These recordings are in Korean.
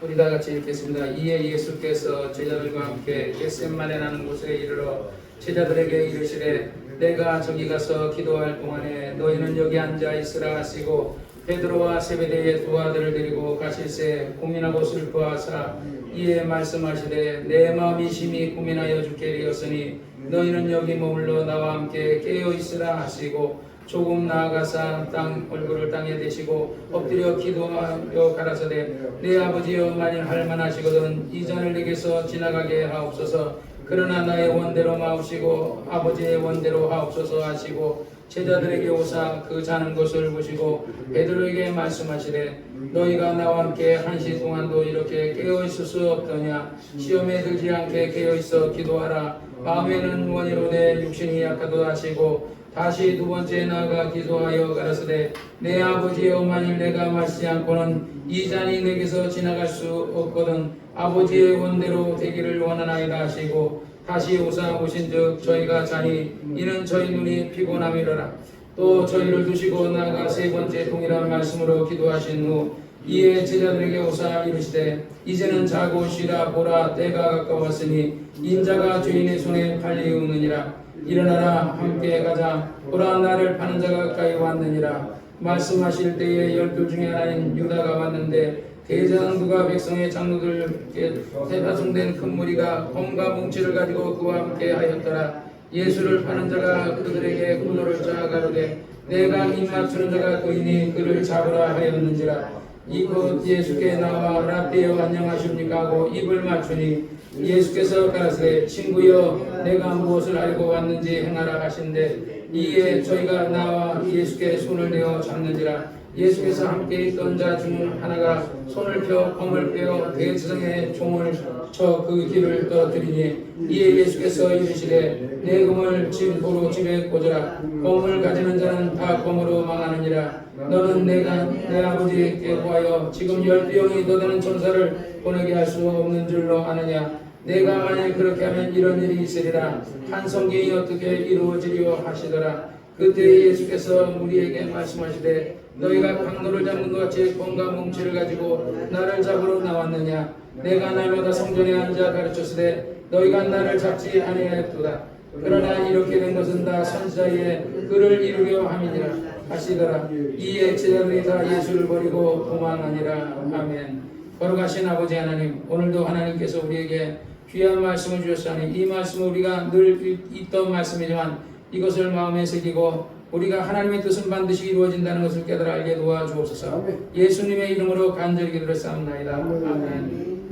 우리 다 같이 읽겠습니다. 이에 예수께서 제자들과 함께 겟셋마네라는 곳에 이르러 제자들에게 이르시되 내가 저기 가서 기도할 동안에 너희는 여기 앉아 있으라 하시고 베드로와 세베대의 두 아들을 데리고 가실새 고민하고 슬퍼하사 이에 말씀하시되 내 마음이 심히 고민하여 죽게 되었으니 너희는 여기 머물러 나와 함께 깨어 있으라 하시고 조금 나아가사 얼굴을 땅에 대시고 엎드려 기도하여 가라사대 내 아버지여 만일 할만하시거든 이 잔을 내게서 지나가게 하옵소서. 그러나 나의 원대로 마옵시고 아버지의 원대로 하옵소서 하시고 제자들에게 오사 그 자는 것을 보시고 베드로에게 말씀하시되 너희가 나와 함께 1시 동안도 이렇게 깨어 있을 수 없더냐. 시험에 들지 않게 깨어 있어 기도하라. 마음에는 원이로되 육신이 약하도다 하시고 다시 두 번째 나아가 기도하여 가라사대 내 아버지여 만일 내가 마시지 않고는 이 잔이 내게서 지나갈 수 없거든 아버지의 원대로 되기를 원하나이다 하시고 다시 오사 오신즉 저희가 자니 이는 저희 눈이 피곤함이로라. 또 저희를 두시고 나아가 세 번째 동일한 말씀으로 기도하신 후 이에 제자들에게 오사 이르시되 이제는 자고 쉬라. 보라 때가 가까웠으니 인자가 주인의 손에 팔리우느니라. 일어나라 함께 가자. 보라 나를 파는 자가 가까이 왔느니라. 말씀하실 때에 12 중에 하나인 유다가 왔는데 대장부가 백성의 장로들께 대파송된 큰 무리가 검과 뭉치를 가지고 그와 함께 하였더라. 예수를 파는 자가 그들에게 군노를 짜 가로되 내가 입 맞추는 자가 그이니 그를 잡으라 하였는지라. 이곳 예수께 나와 라떼여 안녕하십니까 하고 입을 맞추니 예수께서 가라사대 친구여 내가 무엇을 알고 왔는지 행하라 하신대 이에 저희가 나와 예수께 손을 내어 잡는지라. 예수께서 함께 있던 자 중 하나가 손을 펴 검을 빼어 대지성의 종을 쳐 그 길을 떠들이니 이에 예수께서 이르시되 내 검을 집으로 집에 꽂으라. 검을 가지는 자는 다 검으로 망하느니라. 너는 내가 내 아버지께 구하여 지금 12영이 더 되는 천사를 보내게 할 수 없는 줄로 아느냐. 내가 만일 그렇게 하면 이런 일이 있으리라. 한 성경이 어떻게 이루어지려 하시더라. 그때 예수께서 무리에게 말씀하시되 너희가 강도를 잡는 것 같이 검과 뭉치를 가지고 나를 잡으러 나왔느냐. 내가 날마다 성전에 앉아 가르쳤으되 너희가 나를 잡지 아니하였도다. 그러나 이렇게 된 것은 다 선지자의 글을 이루려 함이니라 하시더라. 이에 제자들이 다 예수를 버리고 도망하니라. 아멘. 거룩하신 아버지 하나님, 오늘도 하나님께서 우리에게 귀한 말씀을 주셨사니 이 말씀은 우리가 늘 있던 말씀이지만 이것을 마음에 새기고 우리가 하나님의 뜻은 반드시 이루어진다는 것을 깨달아 알게 도와주옵소서. 예수님의 이름으로 간절히 기도했사옵나이다. 아멘.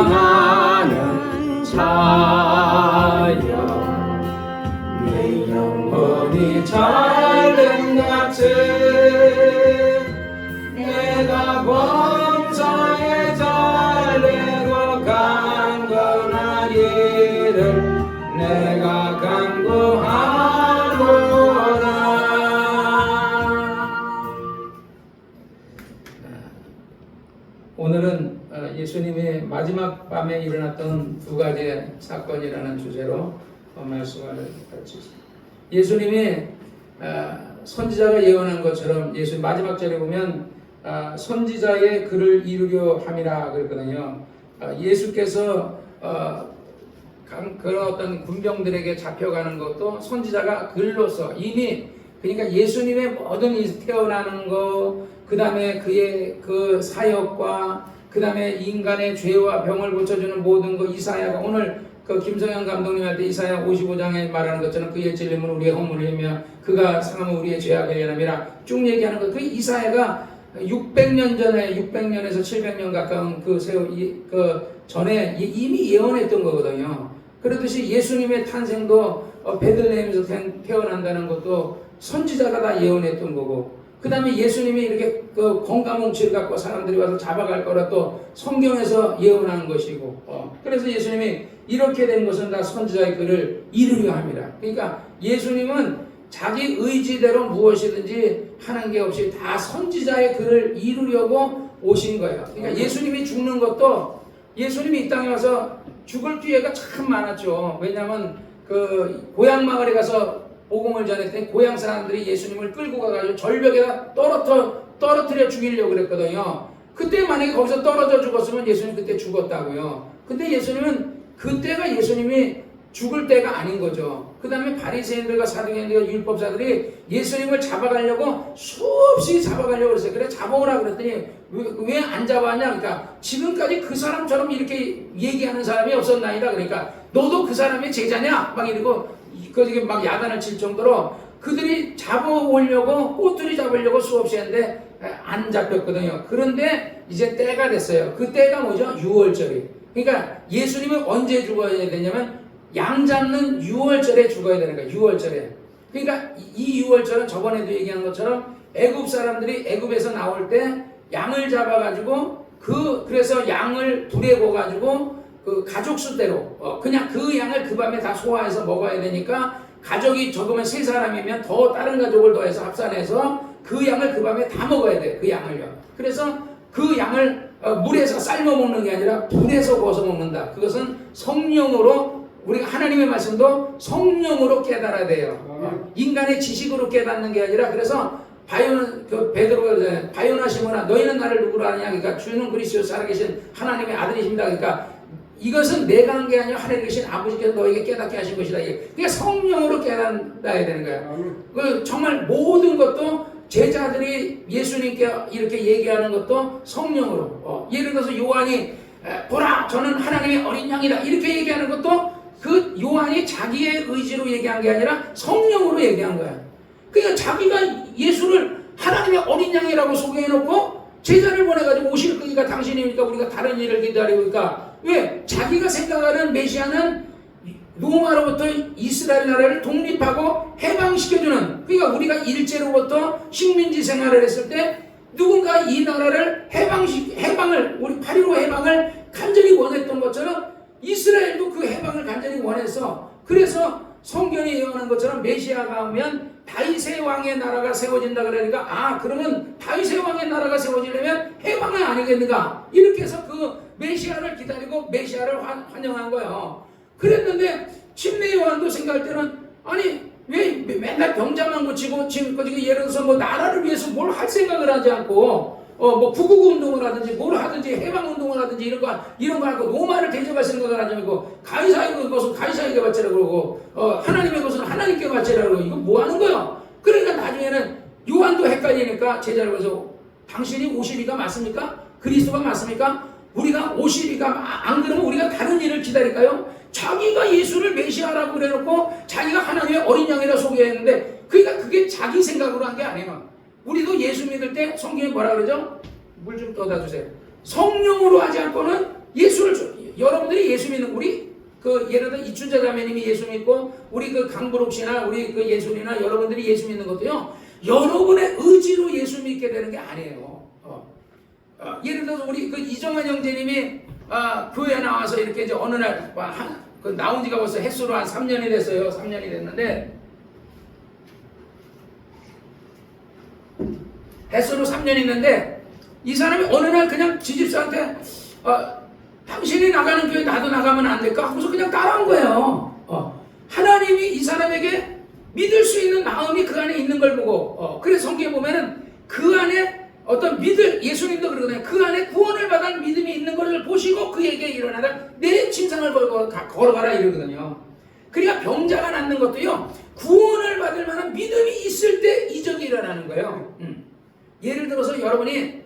사랑하는 자여 내 영혼이 잘된 같이 내가 범사에 잘되고 강건하기를 내가 간구하노라. 오늘은 예수님의 마지막 밤에 일어났던 두 가지의 사건이라는 주제로 말씀을 가르치겠습니다. 예수님이 선지자가 예언한 것처럼 예수 마지막 절에 보면 선지자의 글을 이루려 함이라 그랬거든요. 예수께서 그런 어떤 군병들에게 잡혀가는 것도 선지자가 글로서 이미 그러니까 예수님의 모든 태어나는 거, 그 다음에 그의 그 사역과 그 다음에 인간의 죄와 병을 고쳐주는 모든 거 이사야가 오늘 그 김성현 감독님한테 이사야 55장에 말하는 것처럼 그의 찔림은 우리의 허물을 헤며 그가 상함은 우리의 죄악을 연함이라 쭉 얘기하는 것. 그 이사야가 600년 전에 600년에서 700년 가까운 그 전에 이미 예언했던 거거든요. 그렇듯이 예수님의 탄생도 베들레헴에서 태어난다는 것도 선지자가 다 예언했던 거고, 그 다음에 예수님이 이렇게 그 건강뭉치를 갖고 사람들이 와서 잡아갈 거라 또 성경에서 예언한 것이고, 그래서 예수님이 이렇게 된 것은 다 선지자의 글을 이루려 합니다. 그러니까 예수님은 자기 의지대로 무엇이든지 하는 게 없이 다 선지자의 글을 이루려고 오신 거예요. 그러니까 예수님이 죽는 것도 예수님이 이 땅에 와서 죽을 기회가 참 많았죠. 왜냐하면 그 고향 마을에 가서 복음을 전했더니 고향 사람들이 예수님을 끌고 가가지고 절벽에다 떨어뜨려 죽이려고 그랬거든요. 그때 만약에 거기서 떨어져 죽었으면 예수님 그때 죽었다고요. 근데 예수님은 그때가 예수님이 죽을 때가 아닌 거죠. 그 다음에 바리새인들과 사두개인들과 율법사들이 예수님을 잡아가려고 수없이 잡아가려고 그랬어요. 그래 잡아오라 그랬더니 왜 안 잡아왔냐. 그러니까 지금까지 그 사람처럼 이렇게 얘기하는 사람이 없었나이다. 그러니까 너도 그 사람의 제자냐 막 이러고 그게 막 야단을 칠 정도로 그들이 잡아오려고 꼬투리 잡으려고 수없이 했는데 안 잡혔거든요. 그런데 이제 때가 됐어요. 그 때가 뭐죠? 유월절이. 그러니까 예수님은 언제 죽어야 되냐면 양 잡는 유월절에 죽어야 되는 거예요. 유월절에. 그러니까 이 유월절은 저번에도 얘기한 것처럼 애굽 사람들이 애굽에서 나올 때 양을 잡아가지고 그래서 양을 불에 구워가지고 그 가족 수대로 그냥 그 양을 그 밤에 다 소화해서 먹어야 되니까 가족이 적으면 3사람이면 더 다른 가족을 더해서 합산해서 그 양을 그 밤에 다 먹어야 돼요. 그 양을요. 그래서 그 양을 물에서 삶아 먹는 게 아니라 불에서 구워서 먹는다. 그것은 성령으로 우리가 하나님의 말씀도 성령으로 깨달아야 돼요. 인간의 지식으로 깨닫는 게 아니라 그래서 베드로가 바요나 시몬아 너희는 나를 누구로 아느냐. 그러니까 주는 그리스도 살아계신 하나님의 아들이십니다. 그러니까 이것은 내가 한 게 아니라 하나님 계신 아버지께서 너에게 깨닫게 하신 것이다. 그러니까 성령으로 깨닫아야 되는 거예요. 정말 모든 것도 제자들이 예수님께 이렇게 얘기하는 것도 성령으로 예를 들어서 요한이 보라 저는 하나님의 어린 양이다 이렇게 얘기하는 것도 그 요한이 자기의 의지로 얘기한 게 아니라 성령으로 얘기한 거야. 그러니까 자기가 예수를 하나님의 어린 양이라고 소개해놓고 제자를 보내가지고 오실 거니까 당신이니까 우리가 다른 일을 기다리니까 왜? 자기가 생각하는 메시아는 로마로부터 이스라엘 나라를 독립하고 해방시켜주는 그러니까 우리가 일제로부터 식민지 생활을 했을 때 누군가 이 나라를 해방을 우리 8.15 해방을 간절히 원했던 것처럼 이스라엘도 그 해방을 간절히 원했어. 그래서 성경에 예언한 것처럼 메시아가 오면 다윗의 왕의 나라가 세워진다 그러니까 그러면 다윗의 왕의 나라가 세워지려면 해방은 아니겠는가 이렇게 해서 그 메시아를 기다리고 메시아를 환영한 거예요. 그랬는데 침례 요한도 생각할 때는 아니 왜 맨날 병자만 고치고 지금 예를 들어서 뭐 나라를 위해서 뭘 할 생각을 하지 않고 뭐 구국 운동을 하든지 뭘 하든지 해방 운동을 하든지 이런 거 하고 로마를 대적할 생각을 하지 않고 가이사의 것은 가이사에게 바치라 그러고 하나님의 것은 하나님께 바치라 그러고 이거 뭐 하는 거야? 그러니까 나중에는 요한도 헷갈리니까 제자를 그래서 당신이 오시리가 맞습니까? 그리스도가 맞습니까? 우리가 오시리가 안 그러면 우리가 다른 일을 기다릴까요? 자기가 예수를 메시아라고 그래놓고 자기가 하나님의 어린 양이라 소개했는데 그러니까 그게 자기 생각으로 한 게 아니에요. 우리도 예수 믿을 때 성경에 뭐라 그러죠? 물 좀 떠다 주세요. 성령으로 하지 않고는 여러분들이 예수 믿는 우리 예를 들어 이춘자 자매님이 예수 믿고 우리 강부록 씨나 우리 예수님이나 여러분들이 예수 믿는 것도요. 여러분의 의지로 예수 믿게 되는 게 아니에요. 예를 들어서 우리 이정환 형제님이 교회에 나와서 이렇게 이제 어느 날 나온 지가 벌써 햇수로 한 3년이 됐어요. 3년이 됐는데 햇수로 3년이 있는데 이 사람이 어느 날 그냥 지집사한테 당신이 나가는 교회 나도 나가면 안 될까? 하고서 그냥 따라한 거예요. 하나님이 이 사람에게 믿을 수 있는 마음이 그 안에 있는 걸 보고 그래서 성경에 보면은 그 안에 어떤 예수님도 그러거든요. 그 안에 구원을 받은 믿음이 있는 것을 보시고 그에게 일어나다 내 침상을 걸어가라 이러거든요. 그러니까 병자가 낫는 것도요. 구원을 받을 만한 믿음이 있을 때 이적이 일어나는 거예요. 예를 들어서 여러분이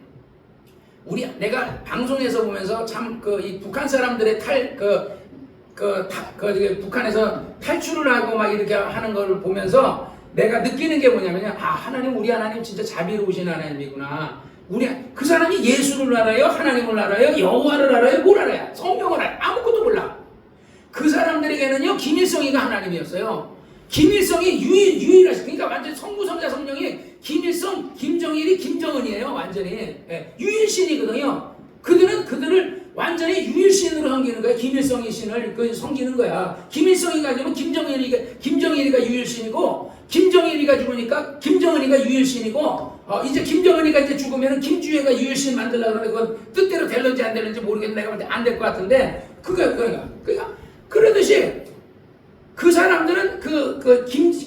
내가 방송에서 보면서 참 이 북한 사람들의 북한에서 탈출을 하고 막 이렇게 하는 걸 보면서 내가 느끼는 게 뭐냐면요. 하나님 우리 하나님 진짜 자비로우신 하나님이구나. 그 사람이 예수를 알아요? 하나님을 알아요? 여호와를 알아요? 뭘 알아요? 성경을 알아요? 아무것도 몰라. 그 사람들에게는요. 김일성이가 하나님이었어요. 김일성이 유일하시. 그러니까 완전 성부성자 성령이 김일성, 김정일이 김정은이에요. 완전히 유일신이거든요. 그들을 완전히 유일신으로 섬기는 거야. 김일성의 신을 섬기는 거야. 김일성이 가지면 김정일이가 유일신이고 김정일이가 죽으니까 김정은이가 유일신이고 이제 김정은이가 이제 죽으면 김주혜가 유일신 만들려고 하는데 그건 뜻대로 될는지 안 될는지 모르겠는데 내가 볼 때 안 될 것 같은데 그러니까 그러듯이 그 사람들은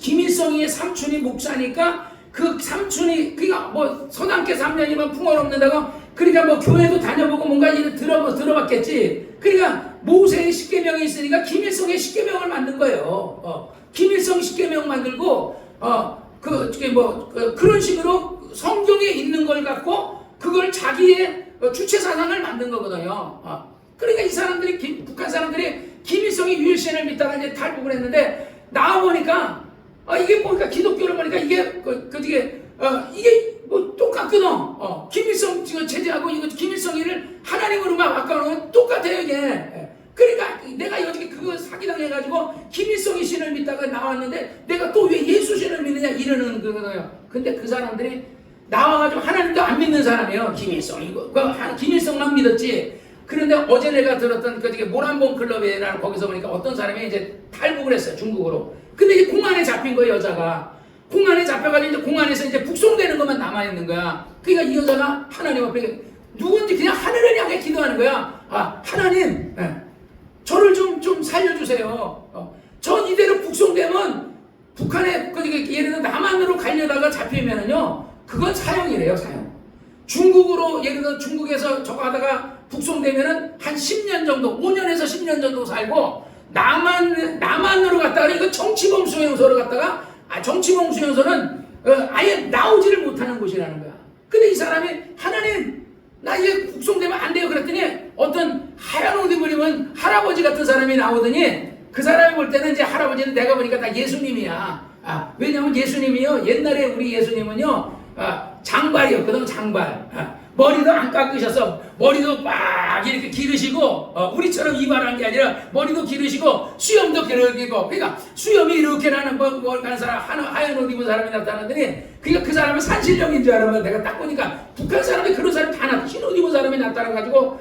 김일성이의 삼촌이 목사니까 그 삼촌이 그러니까 뭐 서당계 3년이면 풍월 없는다고 그러니까 뭐 교회도 다녀보고 뭔가 이를 들어봤겠지. 그러니까 모세의 십계명이 있으니까 김일성의 십계명을 만든 거예요. 김일성 십계명 만들고 그런 식으로 성경에 있는 걸 갖고 그걸 자기의 주체 사상을 만든 거거든요. 그러니까 이 사람들이 북한 사람들이 김일성이 유일신을 믿다가 이제 탈북을 했는데 나와 보니까 이게 보니까 기독교를 보니까 이게 이게 뭐 똑같거든. 김일성 체제하고 이거 김일성이를 하나님으로만 바꿔놓으면 똑같아요 이게. 그러니까 내가 여기 그거 사기당해가지고 김일성이 신을 믿다가 나왔는데 내가 또 왜 예수 신을 믿느냐 이러는 거거든요. 근데 그 사람들이 나와가지고 하나님도 안 믿는 사람이에요. 김일성만 믿었지. 그런데 어제 내가 들었던 모란봉 클럽이라는 거기서 보니까 어떤 사람이 이제 탈북을 했어요 중국으로. 근데 이제 공안에 잡힌 거예요 여자가. 공안에 잡혀가지고 이제 공안에서 이제 북송되는 것만 남아 있는 거야. 그러니까 이 여자가 하나님 앞에 누군지 그냥 하늘을 향해 기도하는 거야. 하나님, 저를 좀 살려주세요. 전 이대로 북송되면 북한에 예를 들어 남한으로 가려다가 잡히면은요, 그건 사형이래요 사형. 중국으로 예를 들어 중국에서 저거 하다가 북송되면은 한 10년 정도, 5년에서 10년 정도 살고 남한으로 갔다가 이거 정치범 수용소로 갔다가 정치범 수용소는 아예 나오지를 못하는 곳이라는 거야. 근데 이 사람이 하나님 나 이제 북송되면 안 돼요 그랬더니 어떤 하얀 옷 입은 할아버지 같은 사람이 나오더니 그 사람이 볼 때는 이제 할아버지는 내가 보니까 다 예수님이야. 왜냐면 예수님이요 옛날에 우리 예수님은요 장발이었거든 장발. 머리도 안 깎으셔서 머리도 막 이렇게 기르시고 우리처럼 이발한 게 아니라 머리도 기르시고 수염도 기르고 그러니까 수염이 이렇게 나는 뭘 가는 사람 하얀 옷 입은 사람이 나타나더니 그러니까 그 사람은 산신령인 줄 알았는데 내가 딱 보니까 북한 사람들이 그런 사람이 다 나타나 흰 옷 입은 사람이 나타나가지고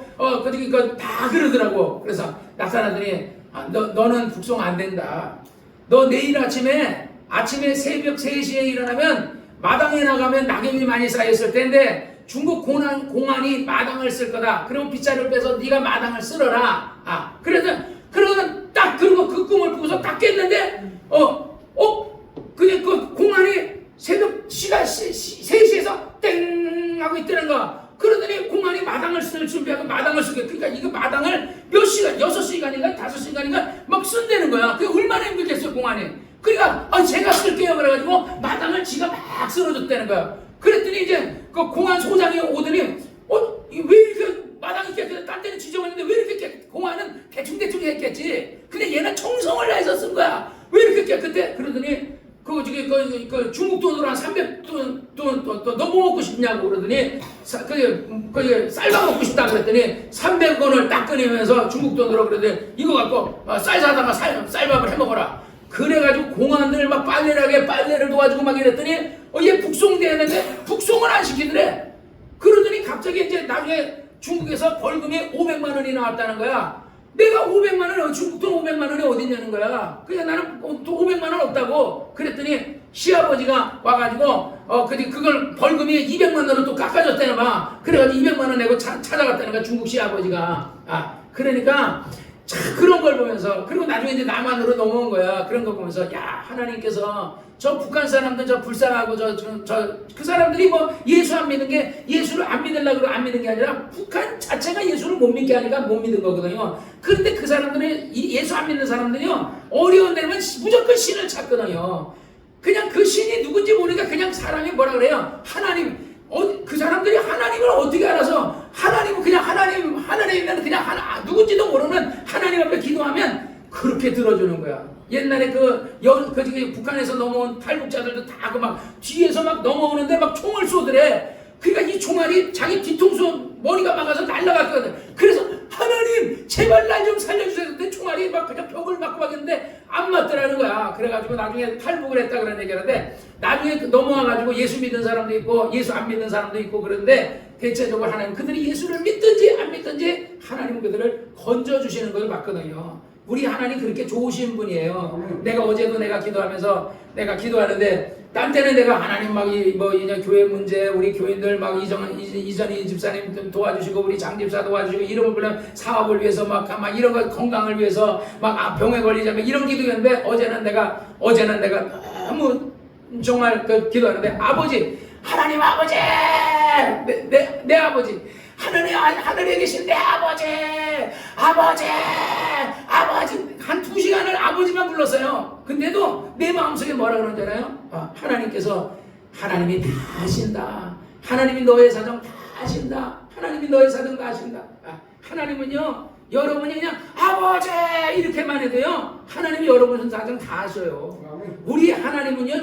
다 그러더라고. 그래서 나타나더니 너는 북송 안 된다. 너 내일 아침에 새벽 3시에 일어나면 마당에 나가면 낙엽이 많이 쌓였을 텐데 중국 공안이 마당을 쓸 거다. 그러면 빗자루를 빼서 네가 마당을 쓸어라. 그러면 딱 그러고 그 꿈을 꾸고서 딱 깼는데 그냥 그 공안이 새벽 시간 3시에서 땡 하고 있다는 거야. 그러더니 공안이 마당을 쓸 준비하고 마당을 쓰게. 그러니까 이거 마당을 몇 시간, 6시간인가 5시간인가 막 쓴다는 거야. 그게 얼마나 힘들겠어요 공안이. 그러니까 제가 쓸게요 그래가지고 마당을 지가 막 쓸어줬다는 거야. 그랬더니 이제 그 공안 소장이 오더니 왜 이렇게 마당이 깨끗해? 딴 데는 지저분했는데 왜 이렇게 깨끗해? 공안은 대충 했겠지. 근데 얘는 청성을 다해서 쓴 거야. 왜 이렇게 깨끗해? 그러더니 그 중국 돈으로 한 300돈 너 뭐 먹고 싶냐고 그러더니 쌀밥 먹고 싶다 그랬더니 300원을 딱 꺼내면서 중국 돈으로 그러더니 이거 갖고 쌀 사다가 쌀밥을 해 먹어라. 그래가지고 공안들 막 빨래를 도와주고 막 이랬더니 얘 북송되는데 북송을 안 시키더래. 그러더니 갑자기 이제 나중에 중국에서 벌금이 500만 원이 나왔다는 거야. 내가 500만 원, 중국 돈 500만 원이 어딨냐는 거야. 그래서 나는 또 500만 원 없다고. 그랬더니 시아버지가 와가지고 그걸 벌금이 200만 원을 또 깎아줬다는 거야. 그래가지고 200만 원 내고 찾아갔다는 거야 중국 시아버지가. 그러니까 그런 걸 보면서 그리고 나중에 이제 남한으로 넘어온 거야. 그런 거 보면서 야 하나님께서 저 북한 사람들 저 불쌍하고 그 사람들이 뭐 예수 안 믿는 게 예수를 안 믿으려고 안 믿는 게 아니라 북한 자체가 예수를 못 믿게 하니까 못 믿은 거거든요. 그런데 그 사람들은 예수 안 믿는 사람들이요 어려운 데면 무조건 신을 찾거든요. 그냥 그 신이 누군지 모르니까 그냥 사람이 뭐라 그래요? 하나님. 그 사람들이 하나님을 어떻게 알아서 하나님은 그냥 하나님이면 그냥 누군지도 모르는 하나님 앞에 기도하면 그렇게 들어주는 거야. 옛날에 북한에서 넘어온 탈북자들도 다 막 뒤에서 막 넘어오는데 막 총을 쏘더래. 그러니까 이 총알이 자기 뒤통수 머리가 막아서 날아갔거든. 그래서 하나님 제발 날 좀 살려주세요. 근데 총알이 막 그냥 벽을 맞고 막 했는데 안 맞더라는 거야. 그래가지고 나중에 탈북을 했다 그런 얘기하는데 나중에 넘어와가지고 예수 믿는 사람도 있고 예수 안 믿는 사람도 있고 그런데 대체적으로 하나님 그들이 예수를 믿든지 안 믿든지 하나님은 그들을 건져주시는 걸 봤거든요. 우리 하나님 그렇게 좋으신 분이에요. 내가 어제도 내가 기도하면서 내가 기도하는데 딴 때는 내가 하나님 막 이제 교회 문제 우리 교인들 막 이전희 집사님 도와주시고 우리 장 집사 도와주시고 이런 걸 사업을 위해서 막 이런 거 건강을 위해서 막 병에 걸리지 않게 이런 기도했는데 어제는 내가 너무 정말 그 기도하는데 아버지 하나님 아버지 내 아버지 하늘에 계신 내 아버지 한 2시간을 아버지만 불렀어요. 근데도 내 마음속에 뭐라 그러잖아요. 하나님이 다 아신다. 하나님이 너의 사정 다 아신다. 하나님이 너의 사정 다 아신다. 하나님은요 여러분이 그냥 아버지 이렇게만 해도요 하나님이 여러분 사정 다 아셔요. 우리 하나님은요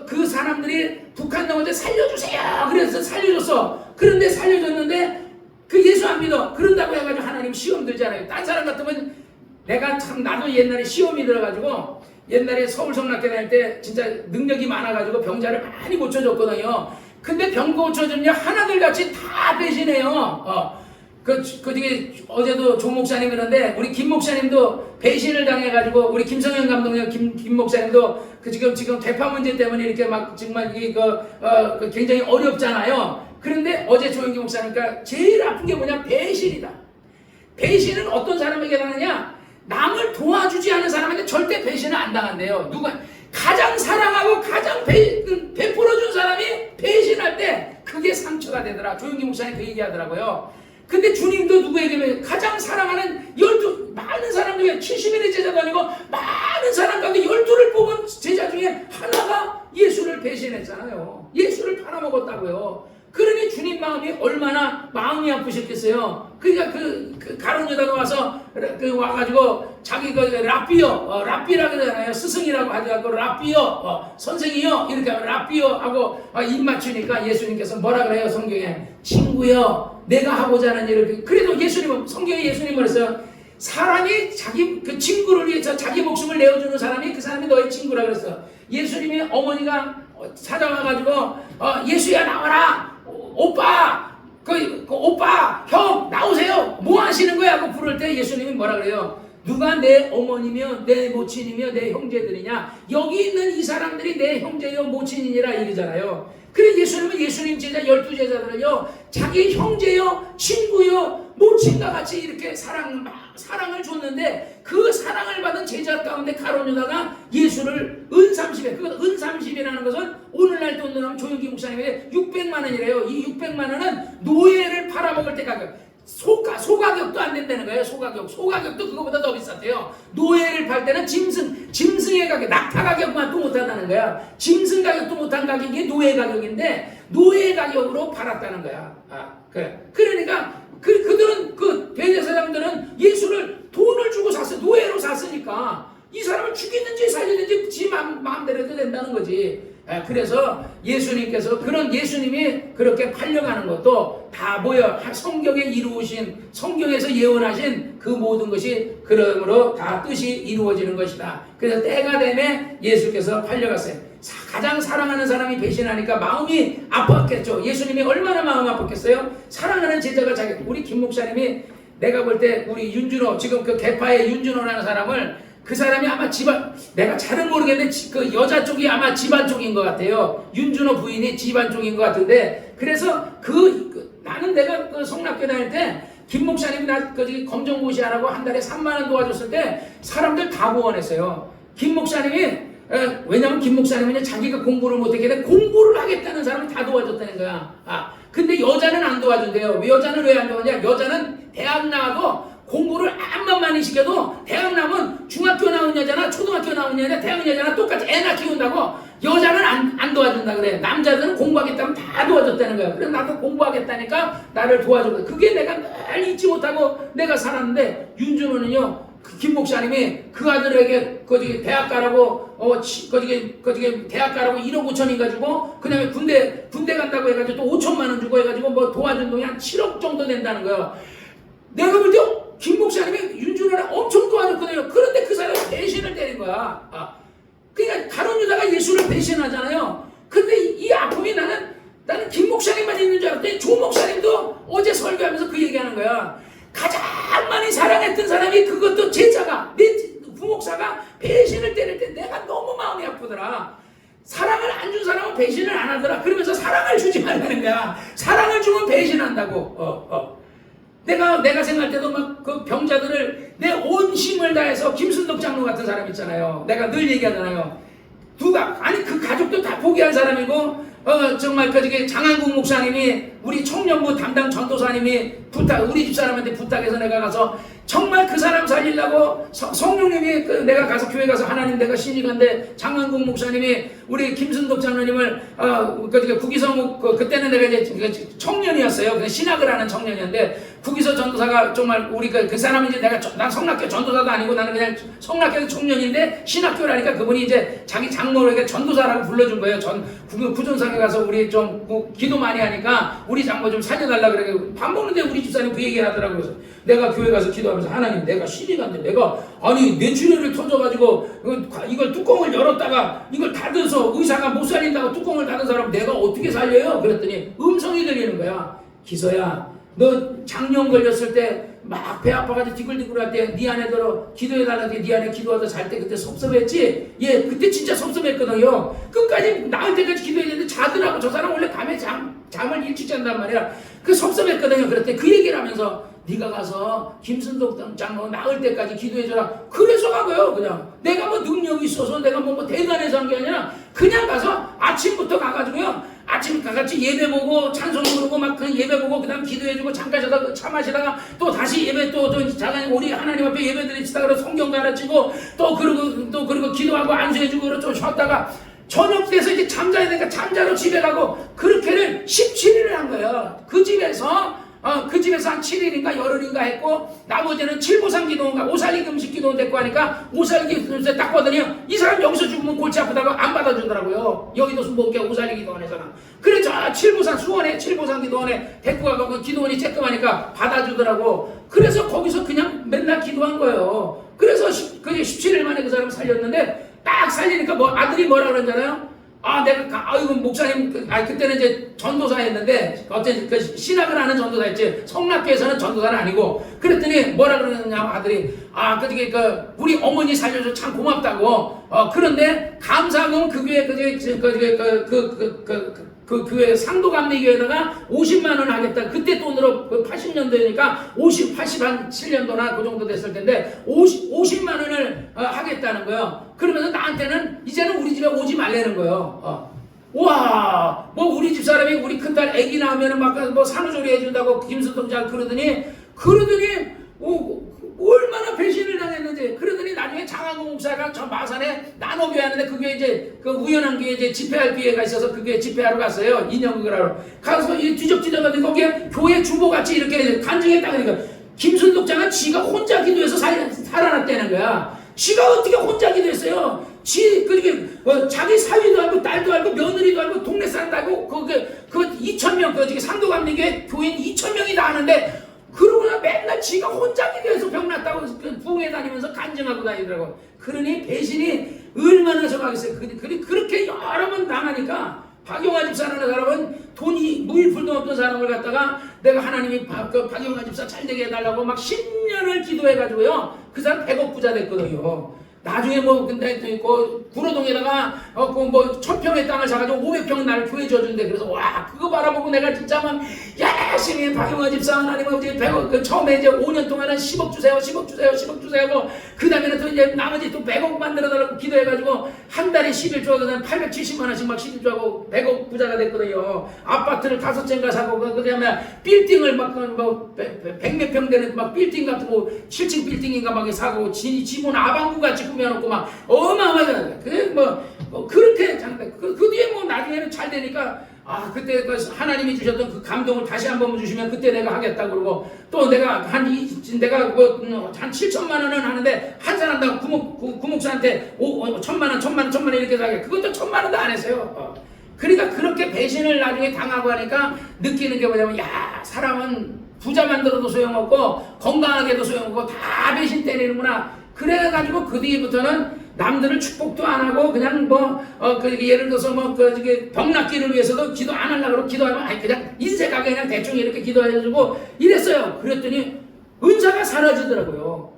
그 사람들이 북한 넘어져 살려주세요 그래서 살려줬어. 그런데 살려줬는데 그 예수 안 믿어. 그런다고 해가지고 하나님 시험 들잖아요. 딴 사람 같으면 내가 참 나도 옛날에 시험이 들어가지고 옛날에 서울 성락교 다닐 때 진짜 능력이 많아가지고 병자를 많이 고쳐줬거든요. 근데 병 고쳐주면 하나들 같이 다 배신해요. 그 중에 어제도 조 목사님 그런데 우리 김 목사님도 배신을 당해가지고 우리 김성현 감독님 김 목사님도 지금 대파 문제 때문에 이렇게 막 정말 이게 굉장히 어렵잖아요. 그런데 어제 조영기 목사님과 제일 아픈 게 뭐냐 배신이다. 배신은 어떤 사람에게 당하느냐? 남을 도와주지 않은 사람한테 절대 배신을 안 당한대요. 누가 가장 사랑하고 가장 베풀어준 사람이 배신할 때 그게 상처가 되더라. 조영기 목사님 그 얘기하더라고요. 근데 주님도 누구에게 가장 사랑하는 많은 사람 중에 70인의 제자도 아니고 많은 사람 가운데 12를 뽑은 제자 중에 하나가 예수를 배신했잖아요. 예수를 팔아먹었다고요. 그러니 주님 마음이 얼마나 마음이 아프셨겠어요. 그러니까 그 가룟 유다가 와서 와가지고 자기 랍비라고 하잖아요. 스승이라고 하지 않고 랍비요, 선생이요 이렇게 하면 랍비요 하고 입 맞추니까 예수님께서 뭐라 그래요 성경에? 친구요, 내가 하고자 하는 일을. 그래도 성경에 예수님은 그랬어요. 사람이 자기 그 친구를 위해서 자기 목숨을 내어주는 사람이 그 사람이 너의 친구라 그랬어. 예수님의 어머니가 찾아와가지고 예수야 나와라. 오빠 오빠 형 나오세요. 뭐 하시는 거야? 하고 부를 때 예수님이 뭐라 그래요? 누가 내 어머니며 내 모친이며 내 형제들이냐? 여기 있는 이 사람들이 내 형제요 모친이니라 이러잖아요. 그래 예수님은 예수님 제자 12제자들은요 자기 형제요 친구요 모친과 같이 이렇게 사랑을 줬는데 그 사랑을 받은 제자 가운데 가룟 유다가 예수를 은삼십에, 그건 은삼십이라는 것은 오늘날 돈으로 하면 조영기 목사님에게 600만 원이래요. 이 600만 원은 노예를 팔아먹을 때 가격, 소가격도 안 된다는 거예요. 소가격도 그거보다 더 비쌌대요. 노예를 팔 때는 짐승의 가격, 낙타 가격만 또 못한다는 거야. 짐승 가격도 못한 가격이 노예 가격인데 노예 가격으로 팔았다는 거야. 그래. 그러니까 그들은 그 대제사장들은 예수를 돈을 주고 샀어요. 노예로 샀으니까 이 사람을 죽이든지 살리든지 지 마음대로 해도 된다는 거지. 그래서 예수님께서 그런 예수님이 그렇게 팔려가는 것도 다 뭐야? 성경에 이루어진, 성경에서 예언하신 그 모든 것이 그러므로 다 뜻이 이루어지는 것이다. 그래서 때가 되면 예수께서 팔려갔어요. 가장 사랑하는 사람이 배신하니까 마음이 아팠겠죠. 예수님이 얼마나 마음 아팠겠어요? 사랑하는 제자가 우리 김 목사님이 내가 볼 때 우리 윤준호, 지금 그 개파의 윤준호라는 사람을, 그 사람이 아마 내가 잘은 모르겠는데 그 여자 쪽이 아마 집안 쪽인 것 같아요. 윤준호 부인이 집안 쪽인 것 같은데, 그래서 나는 내가 그 성락교 다닐 때 김 목사님이 나 검정고시하라고 한 달에 3만 원 도와줬을 때 사람들 다 후원했어요. 김 목사님이 왜냐면 김 목사님은 자기가 공부를 못했기 때문에 공부를 하겠다는 사람을 다 도와줬다는 거야. 근데 여자는 안 도와준대요. 여자는 왜 안 도와주냐? 여자는 대학 나와도 공부를 암만 많이 시켜도 대학 나오면 중학교 나온 여자나 초등학교 나온 여자나 대학 여자나 똑같이 애나 키운다고 여자는 안 도와준다 그래. 남자들은 공부하겠다면 다 도와줬다는 거야. 그래서 나도 공부하겠다니까 나를 도와줬다. 그게 내가 늘 잊지 못하고 내가 살았는데, 윤준호는요 김 목사님이 그 아들에게 대학 가라고 대학 가라고 1억 5천인 가지고 그다음에 군대 간다고 해가지고 또 5천만 원 주고 해가지고 뭐 도와준 돈이 한 7억 정도 된다는 거예요. 내가 볼 때 김 목사님이 윤준호를 엄청 도와줬거든요. 그런데 그 사람이 배신을 때린 거야. 그러니까 가룟 유다가 예수를 배신하잖아요. 근데 이 아픔이 나는 김 목사님만 있는 줄 알았더니 조 목사님도 어제 설교하면서 그 얘기하는 거야. 가장 많이 사랑했던 사람이 그것도 제자가 내 부목사가 배신을 때릴 때 내가 너무 마음이 아프더라. 사랑을 안 준 사람은 배신을 안 하더라. 그러면서 사랑을 주지 말라는 거야. 사랑을 주면 배신한다고. 내가 생각할 때도 막 그 병자들을 내 온 힘을 다해서 김순덕 장로 같은 사람 있잖아요. 내가 늘 얘기하잖아요. 아니 그 가족도 다 포기한 사람이고 정말 그 장한국 목사님이 우리 청년부 담당 전도사님이 우리 집사람한테 부탁해서 내가 가서 정말 그 사람 살리려고 성령님이 내가 가서 교회 가서 하나님 내가 신이간데 장한국 목사님이 우리 김순덕 장로님을 구기서 그때는 내가 이제 청년이었어요. 그냥 신학을 하는 청년이었는데 구기서 전도사가 정말 우리 그 사람은 이제 난 성락교 전도사도 아니고 나는 그냥 성락교 청년인데 신학교를 하니까 그분이 이제 자기 장모에게 전도사라고 불러준 거예요. 구전상에 가서 우리 좀 기도 많이 하니까 우리 장모 좀 살려달라 그래. 밥 먹는데 우리 집사님 그 얘기를 하더라고요. 그래서 내가 교회 가서 기도하면서 하나님 내가 신이간데 내가 아니 뇌출혈을 터져가지고 이걸 뚜껑을 열었다가 이걸 닫아서 의사가 못 살린다고 뚜껑을 닫은 사람 내가 어떻게 살려요? 그랬더니 음성이 들리는 거야. 기서야 너 작년 걸렸을 때 막 배 아파가지고 디글디글할 때 네 안에 들어 기도해달라고 네 안에 기도하다 잘 때 그때 섭섭했지? 예 그때 진짜 섭섭했거든요. 끝까지 나을 때까지 기도했는데 자더라고. 저 사람 원래 밤에 잠을 일찍 잔단 말이야. 그 섭섭했거든요. 그랬더니 그 얘기를 하면서 네가 가서 김순덕 장로 나을 때까지 기도해줘라. 그래서 가고요. 그냥 내가 뭐 능력이 있어서 내가 뭐 대단해서 한 게 아니라 그냥 가서 아침부터 가가지고요. 아침 같이 예배 보고 찬송 부르고 막 그 예배 보고 그다음 기도해주고 잠깐 쉬다가 차 마시다가 또 다시 예배 또 잠깐 우리 하나님 앞에 예배 드립시다. 그래서 성경 가르치고 또 그리고 기도하고 안수해주고 그리고 좀 쉬었다가 저녁 돼서 이제 잠자야 되니까 잠자러 집에 가고 그렇게를 17일을 한 거예요. 그 집에서 한 7일인가 열흘인가 했고 나머지는 칠보상 기도인가 오살기 금식 기도 됐고 하니까 오살기 금식 딱 보더니 이 사람 여기서 죽으면 골치 아프다고 안 받아주더라고요. 여기도 못게 오살기 기도원에서는. 그래 저 칠보상 수원에 칠보상 기도원에 데리고 가고 그 기도원이 쬐끔하니까 받아주더라고. 그래서 거기서 그냥 맨날 기도한 거예요. 그래서 그게 17일 만에 그 사람 살렸는데 딱 살리니까 아들이 뭐라 그러잖아요. 이거 목사님, 그때는 이제 전도사였는데, 어쨌든 그 신학을 하는 전도사였지, 성락교에서는 전도사는 아니고, 그랬더니 뭐라 그러느냐, 아들이, 우리 어머니 살려줘 참 고맙다고, 그런데 감사금 그 교회 상도감리교회에다가 50만원 하겠다. 그때 돈으로 80년도니까 87년도나 그 정도 됐을 텐데 50만원을 하겠다는 거예요. 그러면서 나한테는 이제는 우리 집에 오지 말라는 거예요. 와, 우리 집사람이 우리 큰딸 애기 낳으면은 막 산후조리 해준다고 김수동장 그러더니 얼마나 배신을 당했는지. 그러더니 나중에 장한국 목사가 저 마산에 나노교회 하는데 그게 이제 그 우연한 교회 이제 집회할 기회가 있어서 그게 집회하러 갔어요. 인형극을 하러 가서 뒤적뒤적하더니 거기에 교회 주보같이 이렇게 간증했다. 그러니까 김순덕장은 지가 혼자 기도해서 살아났다는 거야. 지가 어떻게 혼자 기도했어요? 자기 사위도 알고 딸도 알고 며느리도 알고 동네 사람도 알고 그 2,000명 상도감리교회 교인 2,000명이 다 아는데 그러고나 맨날 지가 혼자 기도해서 병났다고 부흥회 다니면서 간증하고 다니더라고. 그러니 배신이 얼마나 정하겠어요. 그렇게 여러 번 당하니까 박용화 집사라는 사람은 돈이 무일풀도 없던 사람을 갖다가 내가 하나님이 박용화 집사 잘되게 해달라고 막 10년을 기도해가지고요. 그 사람 100억 부자 됐거든요. 나중에 근데 구로동에다가 1000평의 땅을 사가지고 500평 나를 교회 줘준대. 그래서 와 그거 바라보고 내가 진짜 막 열심히 박용화 집사 하나님 아버지 100억 처음에 이제 5년 동안은 10억 주세요 그 다음에는 또 이제 나머지 또 100억 만들어달라고 기도해가지고 한 달에 11조하고 870만 원씩 막 11조하고 100억 부자가 됐거든요. 아파트를 5채인가 사고 그 다음에 빌딩을 막 100몇 평 되는 막 빌딩 같은 거 7층 빌딩인가 막 사고 지문 아방구 같이 꾸며놓고 막 어마어마하잖아요. 그렇게 그 뒤에 나중에는 잘 되니까 그때 하나님이 주셨던 그 감동을 다시 한번 주시면 그때 내가 하겠다 그러고 또 내가 한 7천만 원은 하는데 한 사람당 구목사한테 1,000만 원 이렇게 하게 그것도 1,000만 원도 안 했어요. 그러니까 그렇게 배신을 나중에 당하고 하니까 느끼는 게 뭐냐면 사람은 부자 만들어도 소용없고 건강하게도 소용없고 다 배신 때리는구나. 그래가지고 그 뒤부터는 남들을 축복도 안 하고 그냥 예를 들어서 병 낫기를 위해서도 기도 안 하려고 그러고 기도하면 그냥 인색하게 그냥 대충 이렇게 기도해주고 이랬어요. 그랬더니 은사가 사라지더라고요.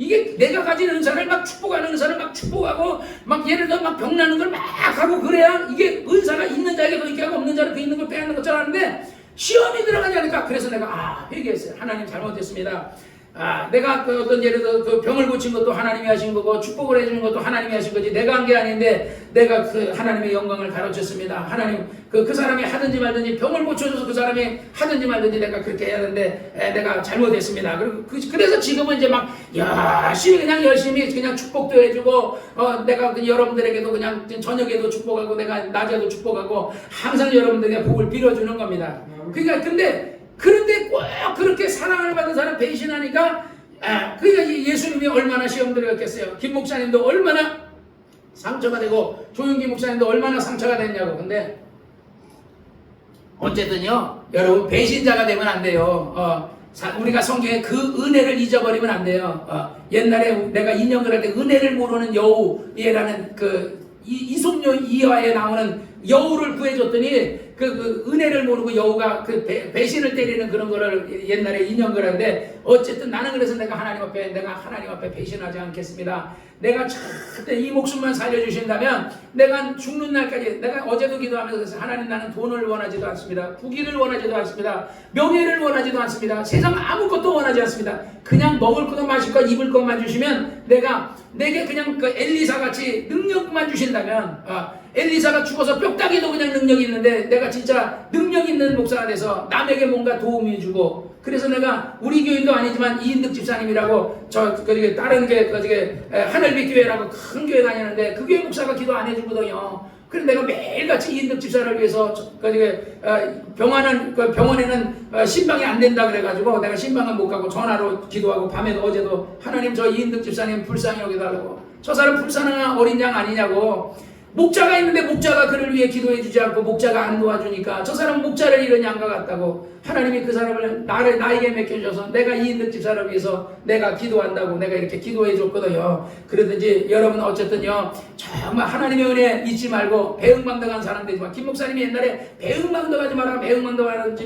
이게 내가 가진 은사를 막 축복하는 은사를 막 축복하고 막 예를 들어 막 병나는 걸 막 하고 그래야 이게 은사가 있는 자에게 더 있게 하고 없는 자를 그 있는 걸 빼앗는 것처럼 하는데 시험이 들어가지 않을까. 그래서 내가 회개했어요. 하나님 잘못했습니다. 내가 그 어떤 예를 들어 그 병을 고친 것도 하나님이 하신 거고 축복을 해주는 것도 하나님이 하신 거지 내가 한 게 아닌데 내가 그 하나님의 영광을 가르쳤습니다. 하나님 그 사람이 하든지 말든지 병을 고쳐줘서 그 사람이 하든지 말든지 내가 그렇게 해야 하는데 내가 잘못했습니다. 그래서 지금은 이제 막 열심히 그냥 축복도 해주고 내가 여러분들에게도 그냥 저녁에도 축복하고 내가 낮에도 축복하고 항상 여러분들에게 복을 빌어주는 겁니다. 그러니까 그런데 꼭 그렇게 사랑을 받은 사람 배신하니까 그러니까 예수님이 얼마나 시험 들어갔겠어요. 김 목사님도 얼마나 상처가 되고 조윤기 목사님도 얼마나 상처가 됐냐고. 근데 어쨌든요 여러분 배신자가 되면 안 돼요. 우리가 성경에 그 은혜를 잊어버리면 안 돼요. 옛날에 내가 인용을 할 때 은혜를 모르는 여우라는 이솝료 이하에 나오는 여우를 구해줬더니 그 은혜를 모르고 여우가 그 배신을 때리는 그런 거를 옛날에 인용을 하는데 어쨌든 나는 그래서 내가 하나님 앞에 배신하지 않겠습니다. 내가 절대 이 목숨만 살려주신다면 내가 죽는 날까지 내가 어제도 기도하면서 그래서 하나님 나는 돈을 원하지도 않습니다. 부귀를 원하지도 않습니다. 명예를 원하지도 않습니다. 세상 아무것도 원하지 않습니다. 그냥 먹을 것도 마실 것 입을 것만 주시면 내게 그냥 그 엘리사 같이 능력만 주신다면 엘리사가 죽어서 뼈다귀도 그냥 능력이 있는데 내가 진짜 능력 있는 목사가 돼서 남에게 뭔가 도움이 주고 그래서 내가 우리 교인도 아니지만 이인득 집사님이라고 다른 하늘빛 교회라고 큰 교회 다니는데 그 교회 목사가 기도 안 해주거든요. 그래서 내가 매일같이 이인득 집사를 위해서 병원에는 신방이 안 된다 그래가지고 내가 신방은 못 가고 전화로 기도하고 밤에도 어제도 하나님 저 이인득 집사님 불쌍히 여기달라고 저 사람 불쌍한 어린 양 아니냐고. 목자가 있는데 목자가 그를 위해 기도해 주지 않고 목자가 안 도와주니까 저 사람은 목자를 잃은 양과 같다고. 하나님이 그 사람을 나에게 맡겨주셔서 내가 이인득 집사를 위해서 내가 기도한다고 내가 이렇게 기도해 줬거든요. 그러든지 여러분 어쨌든요 정말 하나님의 은혜 잊지 말고 배은망덕한 사람 되지 마. 김 목사님이 옛날에 배은망덕하지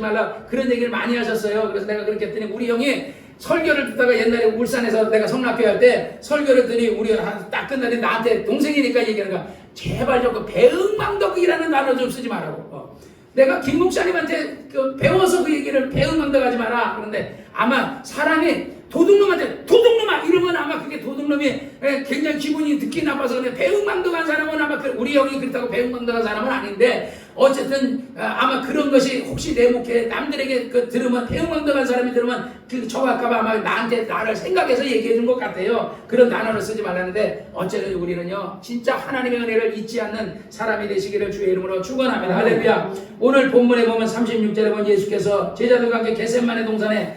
말라 그런 얘기를 많이 하셨어요. 그래서 내가 그렇게 했더니 우리 형이 설교를 듣다가 옛날에 울산에서 내가 성락교회 할 때 설교를 듣더니 우리 딱 끝나는데 나한테 동생이니까 얘기하는 거야. 제발 좀 그 배은망덕이라는 단어 좀 쓰지 말라고. 내가 김 목사님한테 배워서 그 얘기를 배은망덕하지 마라. 그런데 아마 사람이 도둑놈한테 도둑놈아 이러면 아마 그게 도둑놈이 굉장히 기분이 듣기 나빠서 그래. 배은망덕한 사람은 아마 우리 형이 그렇다고 배은망덕한 사람은 아닌데 어쨌든 아마 그런 것이 혹시 내 목에 남들에게 들으면 배은망덕한 사람이 들으면 저할까봐 아마 나를 생각해서 얘기해 준 것 같아요. 그런 단어를 쓰지 말라는데 어쨌든 우리는요 진짜 하나님의 은혜를 잊지 않는 사람이 되시기를 주의 이름으로 축원합니다. 할렐루야. 오늘 본문에 보면 36절에 보면 예수께서 제자들과 함께 겟세마네 동산에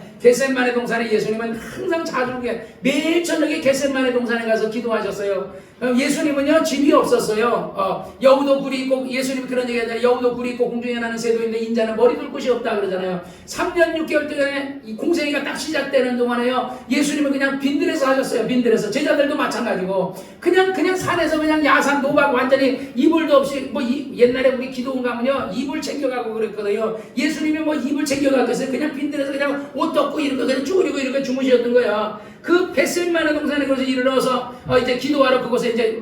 예수님은 항상 자주 매일 저녁에 겟세마네 동산에 가서 기도하셨어요. 예수님은요 집이 없었어요. 여우도 굴이 있고 예수님이 그런 얘기 하잖아요. 여우도 굴이 있고 공중에 나는 새도 있는데 인자는 머리 둘 곳이 없다 그러잖아요. 3년 6개월 동안에 이 공생애가 딱 시작되는 동안에요 예수님은 그냥 빈들에서 하셨어요. 빈들에서 제자들도 마찬가지고 그냥 산에서 그냥 야산 노박 완전히 이불도 없이 옛날에 우리 기도원 가면요 이불 챙겨가고 그랬거든요. 예수님이 이불 챙겨가겠어요. 그냥 빈들에서 그냥 옷 덮고 이런 거 그냥 쭈그리고 이렇게 주무셨던 거예요. 그 겟세마네 동산에 거기서 일어나서 이제 기도하러 그곳에 이제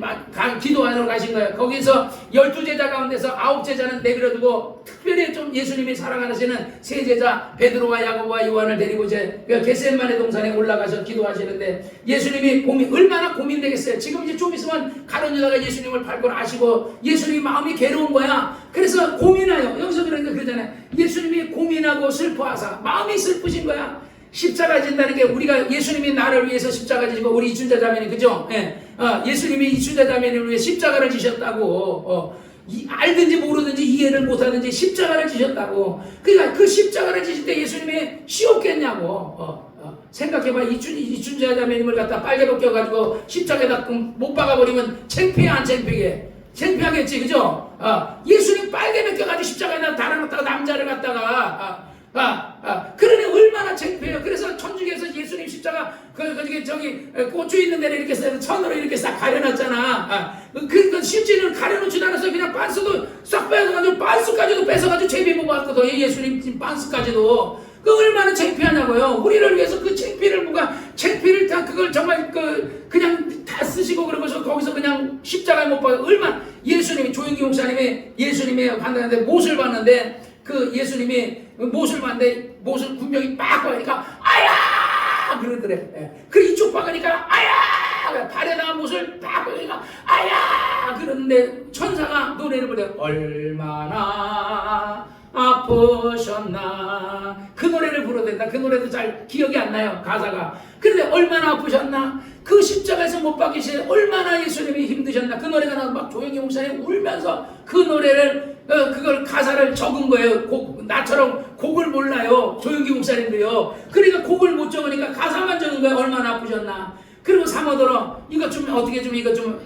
기도하러 가신 거예요. 거기서 12제자 가운데서 9제자는 내버려두고 특별히 좀 예수님이 사랑하시는 세 제자 베드로와 야고보와 요한을 데리고 이제 겟세마네 동산에 올라가서 기도하시는데 예수님이 얼마나 고민되겠어요. 지금 이제 좀 있으면 가론 유다가 예수님을 밟고 아시고 예수님이 마음이 괴로운 거야. 그래서 고민해요. 여기서 그러잖아요. 예수님이 고민하고 슬퍼하사 마음이 슬프신 거야. 십자가 진다는 게 우리가 예수님이 나를 위해서 십자가 지시고 우리 이춘자 자매님 그죠? 예수님이 이춘자 자매님을 위해 십자가를 지셨다고 알든지 모르든지 이해를 못하든지 십자가를 지셨다고. 그러니까 그 십자가를 지실 때 예수님이 쉬웠겠냐고. 생각해봐. 이춘자 자매님을 갖다 빨개 벗겨가지고 십자가에다 못 박아버리면 창피해 안 창피해? 창피하겠지 그죠? 예수님 빨개 벗겨가지고 십자가에다 달아놨다가 남자를 갖다가 그러니 얼마나 창피해요. 그래서 천주교에서 예수님 십자가 십자가 저기 고추 있는 데를 이렇게 천으로 이렇게 싹 가려놨잖아. 그 실제는 가려놓지도 않았어요. 그냥 빤스도 싹 빼서가지고 빤스까지도 뺏어가지고 제비 뽑았거든. 예수님 빤스까지도. 그 얼마나 창피하냐고요. 우리를 위해서 그 창피를 다 그걸 정말 그냥 다 쓰시고 그러고서 거기서 그냥 십자가에 못 박아. 얼마나 예수님이 조영기 목사님이 예수님이 반대하는데 못을 봤는데 그 예수님이 못을 봤는데 못을 분명히 빡 박으니까 아야 그러더래. 그 이쪽 박으니까 아야 발에다가 못을 빡 박으니까 아야 그러는데 천사가 노래를 부르요. 얼마나 아프셨나. 그 노래를 불러야 된다. 그 노래도 잘 기억이 안 나요, 가사가. 그런데 얼마나 아프셨나. 그 십자가에서 못 박히시는 얼마나 예수님이 힘드셨나. 그 노래가 나고 막 조영기 목사님 울면서 그 노래를 그걸 가사를 적은 거예요. 나처럼 곡을 몰라요, 조영기 목사님도요. 그러니까 곡을 못 적으니까 가사만 적은 거예요. 얼마나 아프셨나. 그리고 사모들어 이거 좀 어떻게 좀 이거 좀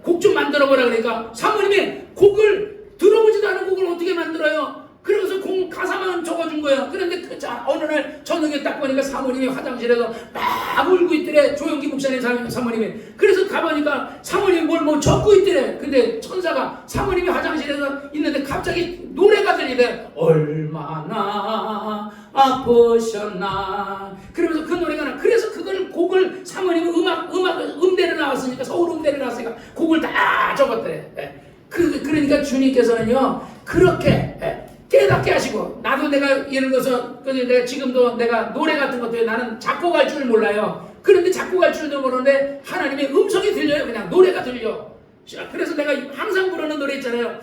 곡 좀 만들어 보라 그러니까 사모님이 곡을 들어보지도 않은 곡을 어떻게 만들어요? 그래서 가사만 적어준 거예요. 그런데 어느 날 저녁에 딱 보니까 사모님이 화장실에서 막 울고 있더래. 조영기 목사님 사모님이. 그래서 가보니까 사모님이 뭘 적고 있더래. 근데 천사가 사모님이 화장실에서 있는데 갑자기 노래가 들리대. 얼마나 아프셨나. 그러면서 그 노래가 나. 그래서 그걸 곡을 사모님이 음대를 나왔으니까 서울 음대를 나왔으니까 곡을 다 적었더래. 그러니까 주님께서는요 그렇게 깨닫게 하시고 나도 내가 예를 들어서 내가 지금도 내가 노래 같은 것도 나는 작곡할 줄 몰라요. 그런데 작곡할 줄도 모르는데 하나님의 음성이 들려요. 그냥 노래가 들려. 그래서 내가 항상 부르는 노래 있잖아요.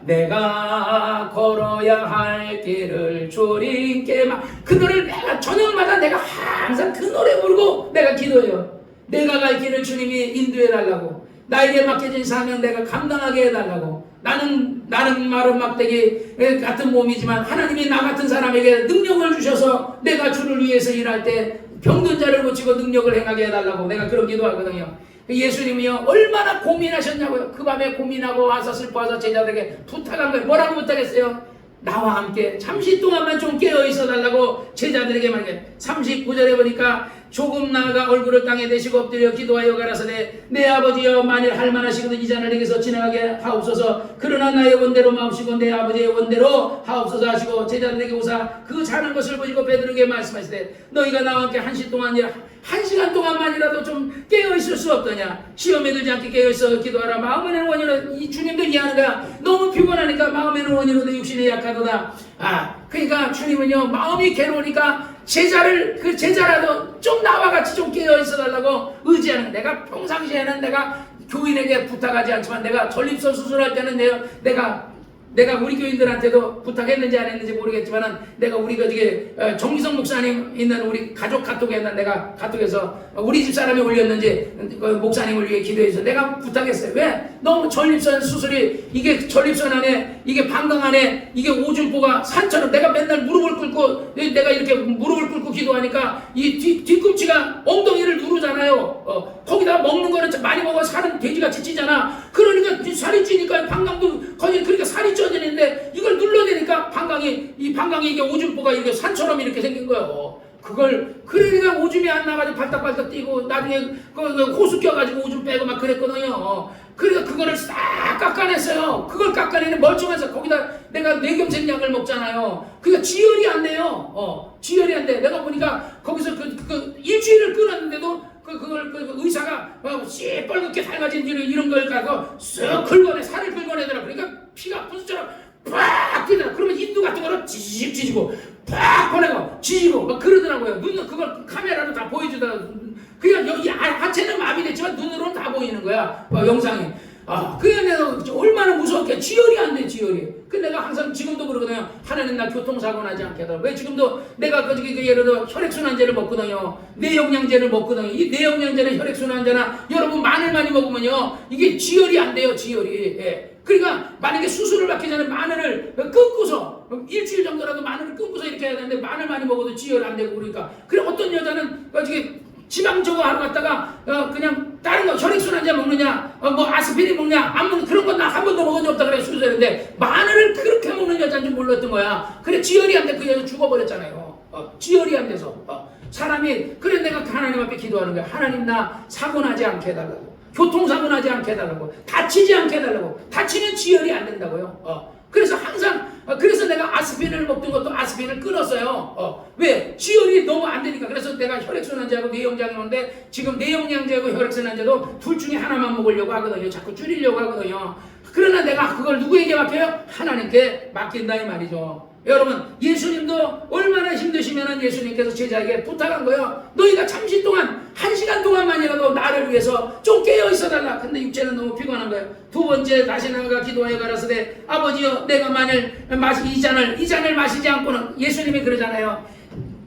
내가 걸어야 할 길을 주님께 그 노래를 내가 저녁마다 내가 항상 그 노래 부르고 내가 기도해요. 내가 갈 길을 주님이 인도해 달라고. 나에게 맡겨진 사명 내가 감당하게 해달라고. 나는 마른 막대기 같은 몸이지만 하나님이 나 같은 사람에게 능력을 주셔서 내가 주를 위해서 일할 때 병든 자를 고치고 능력을 행하게 해달라고 내가 그런 기도하거든요. 예수님이요 얼마나 고민하셨냐고요. 그 밤에 고민하고 와서 슬퍼와서 제자들에게 부탁한 거예요. 뭐라고 부탁했어요? 나와 함께 잠시 동안만 좀 깨어 있어 달라고 제자들에게 말해요. 39절에 보니까 조금 나아가 얼굴을 땅에 대시고 엎드려 기도하여 가라사대 내 아버지여 만일 할만하시거든 이 잔을 내게서 지나가게 하옵소서. 그러나 나의 원대로 마옵시고 내 아버지의 원대로 하옵소서 하시고 제자들에게 오사 그 자는 것을 보시고 베드로에게 말씀하시되 너희가 나와 함께 1시간 동안만이라도 좀 깨어 있을 수 없더냐. 시험에 들지 않게 깨어 있어 기도하라. 마음에는 원이로 이 주님도 이해하는 거야. 너무 피곤하니까 마음에는 원이로 내 육신이 약하도다. 그러니까 주님은요 마음이 괴로우니까 제자라도 좀 나와 같이 좀 깨어 있어 달라고 의지하는. 내가 평상시에는 내가 교인에게 부탁하지 않지만 내가 전립선 수술할 때는 내가 우리 교인들한테도 부탁했는지 안 했는지 모르겠지만은 내가 우리가 저기 정기성 목사님 있는 우리 가족 카톡에는 내가 카톡에서 우리 집 사람이 올렸는지 목사님을 위해 기도해서 내가 부탁했어요. 왜? 너무 전립선 수술이 이게 전립선 안에 이게 방광 안에 이게 오줌보가 산처럼 내가 맨날 무릎을 꿇고 내가 이렇게 무릎을 꿇고 기도하니까 이 뒤꿈치가 엉덩이를 누르잖아요. 거기다 먹는 거는 많이 먹어 살은 돼지같이 찌잖아. 그러니까 살이 찌니까 방광도 거기 그러니까 살이 쪄지는데 이걸 눌러내니까 방광이 이게 오줌보가 이렇게 산처럼 이렇게 생긴 거예요. 그러니까 오줌이 안 나가지고 발딱발딱 뛰고 나중에 호수 껴가지고 오줌 빼고 막 그랬거든요. 그러니까 그거를 싹 깎아냈어요. 그걸 깎아내는 멀쩡해서 거기다 내가 뇌경색약을 먹잖아요. 그러니까 지혈이 안 돼요. 지혈이 안 돼. 내가 보니까 거기서 일주일을 끊었는데도 그걸 의사가 시뻘겋게 달가진 이런 걸 갖고 쓱 긁어내 살을 긁어내더라. 그러니까 피가 분수처럼 팍 뛰더라. 그러면 인두 같은 거를 지지고 팍 보내고 지지고 막 그러더라고요. 눈은 그걸 카메라로 다 보여주더라. 그러니까 여기 하체는 마비됐지만 눈으로는 다 보이는 거야. 영상이. 그게 내가 얼마나 무서웠게. 지혈이 안 돼, 지혈이. 근데 내가 항상 지금도 그러거든요. 하나님 나 교통사고 나지 않게 하더라. 왜 지금도 내가 예를 들어 혈액순환제를 먹거든요. 뇌영양제를 먹거든요. 이 뇌영양제는 혈액순환제나 여러분 마늘 많이 먹으면요. 이게 지혈이 안 돼요, 지혈이. 그러니까 만약에 수술을 받기 전에 마늘을 끊고서 일주일 정도라도 마늘을 끊고서 이렇게 해야 되는데 마늘 많이 먹어도 지혈이 안 되고 그러니까. 그래 어떤 여자는 어떻게 지방 저거 하러 갔다가 그냥 다른 거 혈액순환제 먹느냐 뭐 아스피린 먹냐 안 먹는 그런 건 나 한 번도 먹은 적 없다 그래 수술했는데 마늘을 그렇게 먹는 여자인 줄 몰랐던 거야. 그래 지혈이 안 돼 그 여자 죽어버렸잖아요. 지혈이 안 돼서 사람이 그래 내가 하나님 앞에 기도하는 거야. 하나님 나 사고 나지 않게 해달라고. 교통사고 나지 않게 해달라고. 다치지 않게 해달라고. 다치면 지혈이 안 된다고요. 그래서 항상 그래서 내가 아스피린을 먹던 것도 아스피린을 끊었어요. 왜? 지혈이 너무 안 되니까. 그래서 내가 혈액순환제하고 뇌영양제 먹는데 지금 뇌영양제하고 혈액순환제도 둘 중에 하나만 먹으려고 하거든요. 자꾸 줄이려고 하거든요. 그러나 내가 그걸 누구에게 맡겨요? 하나님께 맡긴다 이 말이죠. 여러분 예수님도 얼마나 힘드시면은 예수님께서 제자에게 부탁한 거예요. 너희가 잠시 동안 1시간 동안만이라도 나를 위해서 좀 깨어 있어달라. 근데 육체는 너무 피곤한 거예요. 두 번째 다시 나아가 기도하여 가라사대 아버지여 내가 만일 이 잔을 마시지 않고는 예수님이 그러잖아요.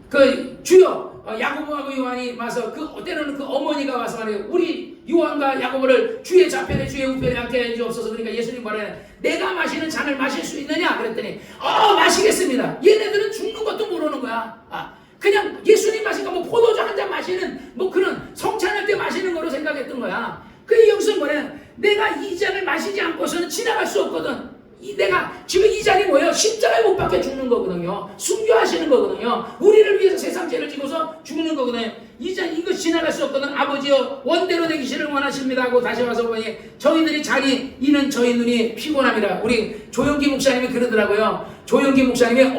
그 주여 야고보하고 요한이 와서 때로는 그 어머니가 와서 말해요. 우리 요한과 야고보를 주의 좌편에 주의 우편에 앉게 해 주옵소서. 그러니까 예수님 말해요. 내가 마시는 잔을 마실 수 있느냐? 그랬더니 마시겠습니다. 얘네들은 죽는 것도 모르는 거야. 그냥 예수님 마시니까 뭐 포도주 한 잔 마시는 뭐 그런 성찬할 때 마시는 거로 생각했던 거야. 그 여기서 뭐래? 내가 이 잔을 마시지 않고서는 지나갈 수 없거든. 내가 지금 이 잔이 뭐예요? 십자가에 못 박혀 죽는 거거든요. 순교하시는 거거든요. 우리를 위해서 세상 죄를 지고서 죽는 거거든요. 이 잔 이거 지나갈 수 없거든. 아버지여 원대로 되기를 원하십니다 하고 다시 와서 보니 저희들이 잔이 이는 저희 눈이 피곤함이라. 우리 조영기 목사님이 그러더라고요. 조영기 목사님이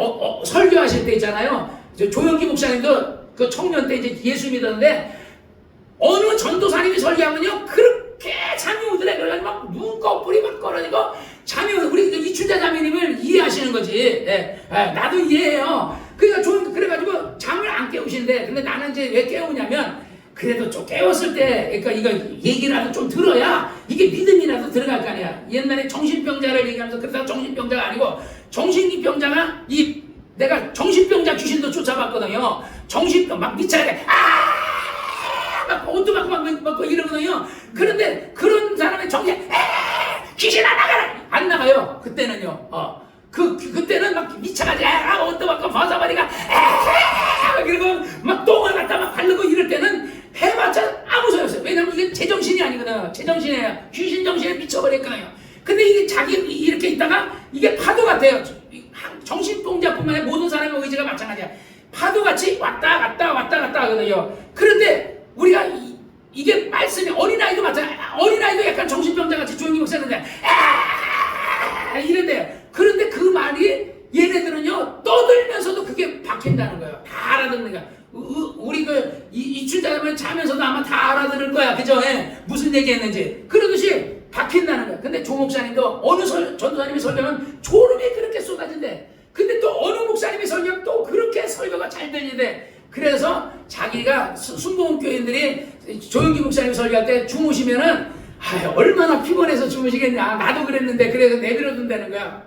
설교하실 때 있잖아요. 조영기 목사님도 그 청년 때 이제 예수 믿었는데 어느 전도사님이 설교하면요 그렇게 잠이 오더래. 그래가지고 막 눈꺼풀이 막 걸어지고 잠이 오고 우리 이춘자 자매님을 이해하시는 거지. 나도 이해해요. 그러니까 그래가지고 잠을 안 깨우시는데 근데 나는 이제 왜 깨우냐면 그래도 좀 깨웠을 때 그러니까 이거 얘기라도 좀 들어야 이게 믿음이라도 들어갈 거 아니야. 옛날에 정신병자를 얘기하면서 그러다가 정신병자가 아니고 정신병자가 내가 정신병자 귀신도 쫓아봤거든요. 정신병 막 미쳐야 막 옷도 막고 이러거든요. 그런데 그런 사람의 정신 귀신 안 나가라! 안 나가요. 그때는요. 그때는 막 미쳐가지고 옷도 막고 벗어버리가 그리고 막 똥을 갖다 막 바르고 이럴 때는 해봤자 아무 소용없어요. 왜냐면 이게 제정신이 아니거든요. 제정신이에요. 귀신 정신에 미쳐버릴까요. 근데 이게 자기 이렇게 있다가 이게 파도 같아요. 정신병자뿐만 아니라 모든 사람의 의지가 마찬가지야. 파도같이 왔다 갔다 하거든요. 그런데 우리가 이게 말씀이 어린아이도 마찬가지야. 어린아이도 약간 정신병자같이 조용히 목사는데 이런데요. 그런데 그 말이 얘네들은요 떠들면서도 그게 박힌다는 거예요. 다 알아듣는 거야. 우리 이춘자면 자면서도 아마 다 알아들을 거야. 그죠? 무슨 얘기했는지. 그러듯이 박힌다는 거야. 근데 조 목사님도 어느 전도사님이 설교하면 졸음이 그렇게 쏟아진대. 근데 또 어느 목사님이 설교하면 또 그렇게 설교가 잘 들리대. 그래서 자기가 순복음 교인들이 조영기 목사님 설교할 때 주무시면은 얼마나 피곤해서 주무시겠냐. 나도 그랬는데 그래서 내버려둔다는 거야.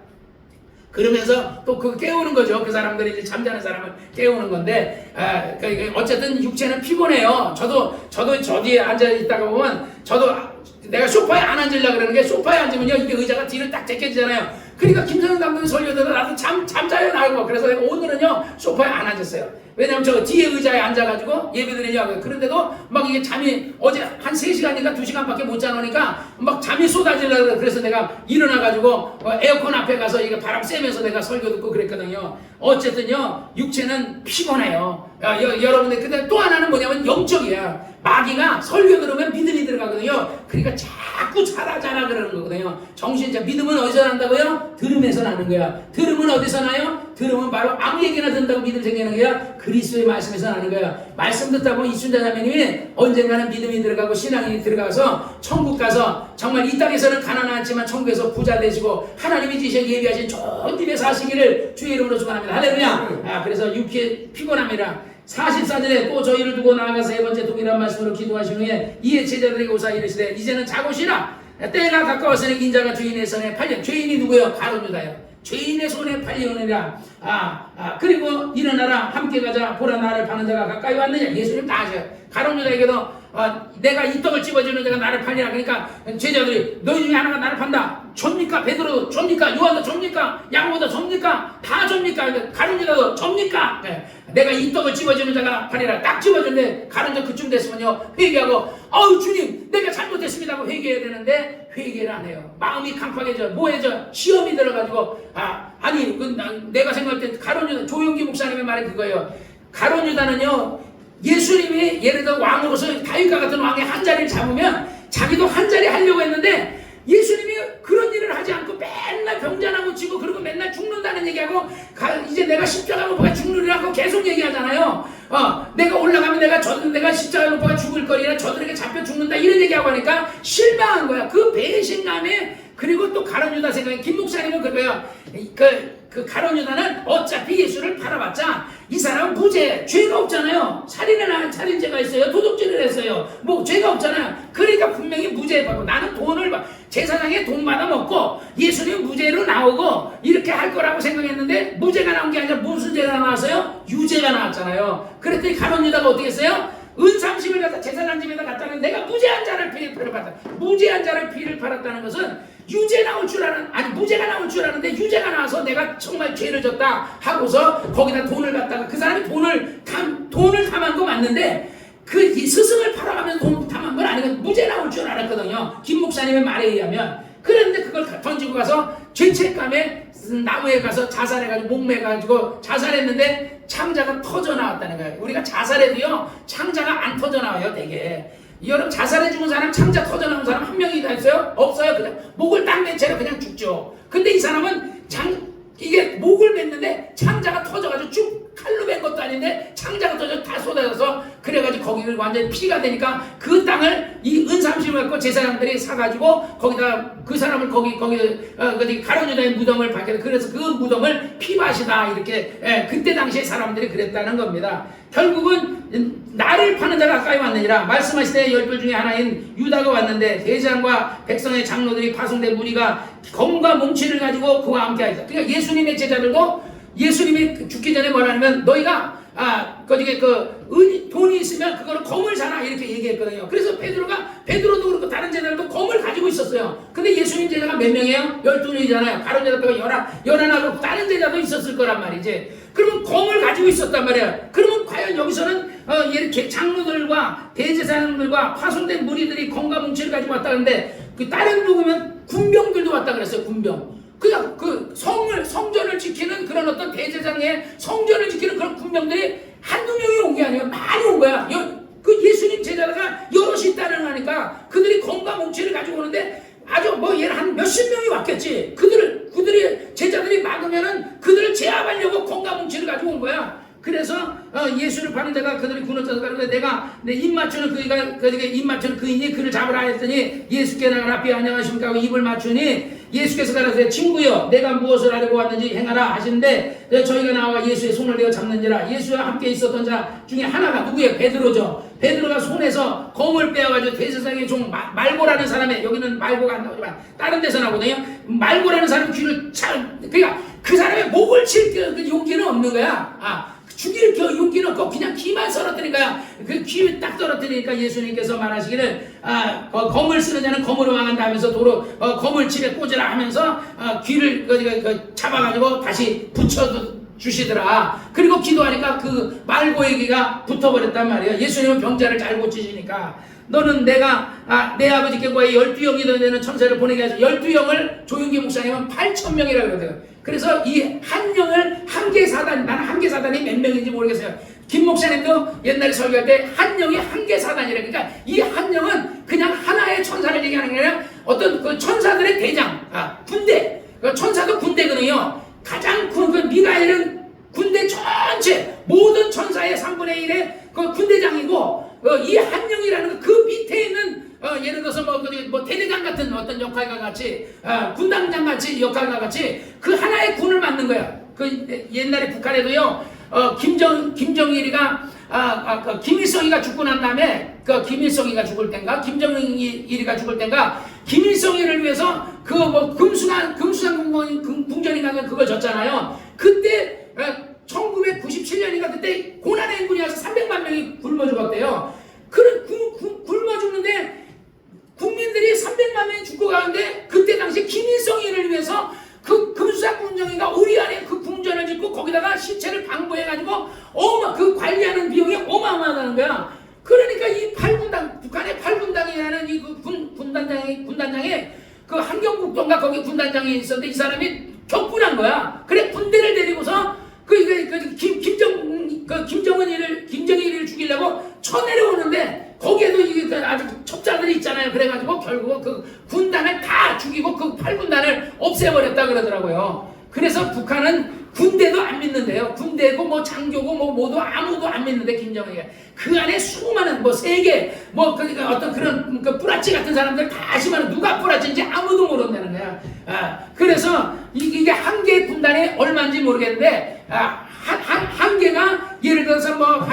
그러면서 또 그 깨우는 거죠. 그 사람들이 이제 잠자는 사람을 깨우는 건데, 어쨌든 육체는 피곤해요. 저도 저 뒤에 앉아 있다가 보면 내가 소파에 안 앉으려고 그러는 게 소파에 앉으면요 이게 의자가 뒤로 딱 제껴지잖아요. 그러니까 김선영 감독이 설교되다 나도 잠자요 나고. 그래서 내가 오늘은요 소파에 안 앉았어요. 왜냐면 저 뒤에 의자에 앉아가지고 예배드리려고. 그런데도 막 이게 잠이 어제 한 3시간인가 2시간밖에 못 자놓으니까 막 잠이 쏟아지려고 그래. 그래서 내가 일어나가지고 에어컨 앞에 가서 이게 바람 쐬면서 내가 설교 듣고 그랬거든요. 어쨌든요 육체는 피곤해요. 여러분들 근데 또 하나는 뭐냐면 영적이야. 마귀가 설교 들으면 믿음이 들어가거든요. 그러니까 자꾸 자라 그러는 거거든요. 믿음은 어디서 난다고요? 들음에서 나는 거야. 들음은 어디서 나요? 들음은 바로 아무 얘기나 듣는다고 믿음 생기는 거야. 그리스도의 말씀에서 나는 거야. 말씀 듣다 보면 이춘자 자매님이 언젠가는 믿음이 들어가고 신앙이 들어가서 천국 가서 정말 이 땅에서는 가난하지만 천국에서 부자 되시고 하나님이 지신 예비하신 좋은 집에 사시기를 주의 이름으로 축원합니다. 할렐루야. 그래서 육체 피곤함이라 44절에 또 저희를 두고 나아가서 세 번째 동일한 말씀으로 기도하신 후에 이에 제자들에게 오사 이르시되 이제는 자고 쉬라. 때가 가까웠으니 인자가 주인의 손에 팔려. 죄인이 누구예요? 가룟 유다요. 죄인의 손에 팔리오느라. 그리고 일어나라 함께 가자. 보라 나를 파는 자가 가까이 왔느냐. 예수님 다 아셔요. 가룟 유다에게도 내가 이 떡을 집어주는 자가 나를 팔리라. 그러니까 제자들이 너희 중에 하나가 나를 판다. 좁니까? 베드로도 좁니까? 요한도 좁니까? 야고보도 좁니까? 다 좁니까? 가룟 유다도 좁니까? 내가 이 떡을 집어주는 자가 팔리라. 딱 집어줬는데 가룟 유다 그쯤 됐으면요 회개하고 주님 내가 잘못했습니다 하고 회개해야 되는데 회개를 안 해요. 마음이 강팍해져. 뭐해져? 시험이 들어가지고 내가 생각할 때 가룟 유다 조용기 목사님의 말이 그거예요. 가룟 유다는요 예수님이 예를 들어 왕으로서 다윗과 같은 왕의 한 자리를 잡으면 자기도 한 자리 하려고 했는데 예수님이 그런 일을 하지 않고 맨날 병자나무 치고 그리고 맨날 죽는다는 얘기하고 이제 내가 십자가 못 박아 죽느라고 계속 얘기하잖아요. 내가 올라가면 내가 십자가 못 박아 죽을 거리라 저들에게 잡혀 죽는다 이런 얘기하고 하니까 실망한 거야. 그 배신감에 그리고 또 가룟 유다 생각에 김 목사님은 그거예요. 그 가룟 유다는 어차피 예수를 팔아봤자 이 사람은 무죄, 죄가 없잖아요. 살인을 살인죄가 있어요. 도둑질을 했어요. 뭐 죄가 없잖아요. 그러니까 분명히 무죄 받고 나는 제사장에 돈 받아 먹고 예수님 무죄로 나오고 이렇게 할 거라고 생각했는데 무죄가 나온 게 아니라 무슨 죄가 나왔어요? 유죄가 나왔잖아요. 그랬더니 가룟 유다가 어떻게 했어요? 은30을 갖다 제사장 집에다 갖다는 내가 무죄한 자를 피를 팔았다. 무죄한 자를 피를 팔았다는 것은 무죄가 나올 줄 아는데 유죄가 나와서 내가 정말 죄를 졌다 하고서 거기다 돈을 갖다가 그 사람이 돈을 탐한 거 맞는데 그 스승을 팔아가면서 돈 탐한 건 아니고 무죄 나올 줄 알았거든요. 김 목사님의 말에 의하면. 그런데 그걸 던지고 가서 죄책감에 나무에 가서 자살해가지고 목매가지고 자살했는데 창자가 터져 나왔다는 거예요. 우리가 자살해도요 창자가 안 터져 나와요 되게. 여러분 자살해 죽은 사람 창자 터져 나온 사람 한 명이 다 있어요? 없어요. 그냥 목을 딱 맨 채로 그냥 죽죠. 근데 이 사람은 이게 목을 맸는데 창자가 터져가지고 쭉 칼로 맨 것도 아닌데 창자가 터져 다 쏟아져서 그래가지고 거기를 완전히 피가 되니까 그 땅을 이 은30을 갖고 제사장들이 사가지고 거기다 그 사람을 거기 가룟 유다의 무덤을 밝혀서 그래서 그 무덤을 피밭이다 이렇게 그때 당시에 사람들이 그랬다는 겁니다. 결국은 나를 파는 자가 가까이 왔느니라 말씀하실 때 열둘 중에 하나인 유다가 왔는데 대장과 백성의 장로들이 파송된 무리가 검과 몽치를 가지고 그와 함께 하였다. 그러니까 예수님의 제자들도 예수님이 죽기 전에 뭐라냐면 너희가 돈이 있으면 그거를 검을 사라 이렇게 얘기했거든요. 그래서 베드로도 그렇고 다른 제자들도 검을 가지고 있었어요. 근데 예수님 제자가 몇 명이에요? 12명이잖아요. 가룟 제자 빼고 11하고 다른 제자도 있었을 거란 말이지. 그러면 검을 가지고 있었단 말이에요. 그러면 과연 여기서는 이렇게 장로들과 대제사장들과 파손된 무리들이 검과 뭉치를 가지고 왔다는데 그 다른 누구면 군병들도 왔다 그랬어요. 군병. 그냥 그 성전을 지키는 그런 어떤 대제사장의 성전을 지키는 그런 군병들이 한두 명이 온 게 아니라 많이 온 거야. 그 예수님 제자가 여럿이 있다는 하니까 그들이 검과 뭉치를 가지고 오는데 아주 얘는 한 몇십 명이 왔겠지. 그들이 제자들이 막으면은 그들을 제압하려고 검과 뭉치를 가지고 온 거야. 그래서 예수를 파는 데가 그들이 군어쳐서 가는데 내가 내 입 맞추는 입 맞추는 그인이 그를 잡으라 했더니 예수께 나가라 rabbi 안녕하십니까 하고 입을 맞추니 예수께서 가라사대 친구여 내가 무엇을 하려고 왔는지 행하라 하시는데 저희가 나와 예수의 손을 내어 잡는지라. 예수와 함께 있었던 자 중에 하나가 누구예요? 베드로죠. 베드로가 손에서 검을 빼어가지고 대제사장의 종 말고라는 사람의 여기는 말고가 안 나오지만 다른 데서 나오거든요. 말고라는 사람 귀를 그러니까 그 사람의 목을 칠 용기는 없는 거야. 죽일 용기는 없고 그냥 귀만 썰어뜨리니까 그 귀를 딱 떨어뜨리니까 예수님께서 말하시기를 검을 쓰는 자는 검으로 망한다 하면서 도로 검을 집에 꽂으라 하면서 귀를 잡아가지고 다시 붙여주시더라. 그리고 기도하니까 그 말고의 귀가 붙어버렸단 말이에요. 예수님은 병자를 잘 고치시니까 너는 내 아버지께 구하여 12영이 되는 천사를 보내게 하셔서 12영을 조윤기 목사님은 8,000명이라고 그러더라고요. 그래서 이 한 영을 한개 사단, 나는 한개 사단이 몇 명인지 모르겠어요. 김 목사님도 옛날에 설교할 때 한 영이 한개 사단이라. 그러니까 이 한 영은 그냥 하나의 천사를 얘기하는 게 아니라 어떤 그 천사들의 대장, 군대. 천사도 군대거든요. 가장 그 미가엘은 군대 전체 모든 천사의 3분의 1의 그 군대장이고 이 한 영이라는 그 밑에 있는 예를 들어서 대대장 같은 어떤 역할과 같이 군단장 같이 역할과 같이 그 하나의 군을 맡는 거야. 그 옛날에 북한에도요 김정일이가 김일성이가 죽고 난 다음에 김일성이가 죽을 땐가 김정일이가 죽을 땐가 김일성이를 위해서 금수산 궁전인가 그걸 졌잖아요. 그때 1997년인가 그때 고난의 인군이 와서 300만 명이 굶어 죽었대요. 굶어 죽는데 국민들이 300만 명이 죽고 가는데 그때 당시 김일성이를 위해서 그 금수산 궁전인가 우리 안에 그 궁전을 짓고 거기다가 시체를 방부해가지고 그 관리하는 비용이 어마어마하다는 거야. 그러니까 이 북한의 8분당이라는 이 군단장이 그 한경국도인가 거기 군단장이 있었는데 이 사람이 격분한 거야. 그래 군대를 데리고서 김정일을 죽이려고 쳐내려오는데 거기에도 이게 아주 첩자들이 있잖아요. 그래가지고 결국 그 군단을 다 죽이고 그 8군단을 없애버렸다 그러더라고요. 그래서 북한은 군대도 안 믿는데요. 군대고 뭐 장교고 뭐 모두 아무도 안 믿는데 김정일이 그 안에 수많은 뭐 세계 뭐 그러니까 어떤 그런 그 뿌라치 같은 사람들 다 하시면 누가 뿌라치인지 아무도 모른다는 거야. 그래서 이게 한 개 군단이 얼마인지 모르겠는데 한 개가 예를 들어서 뭐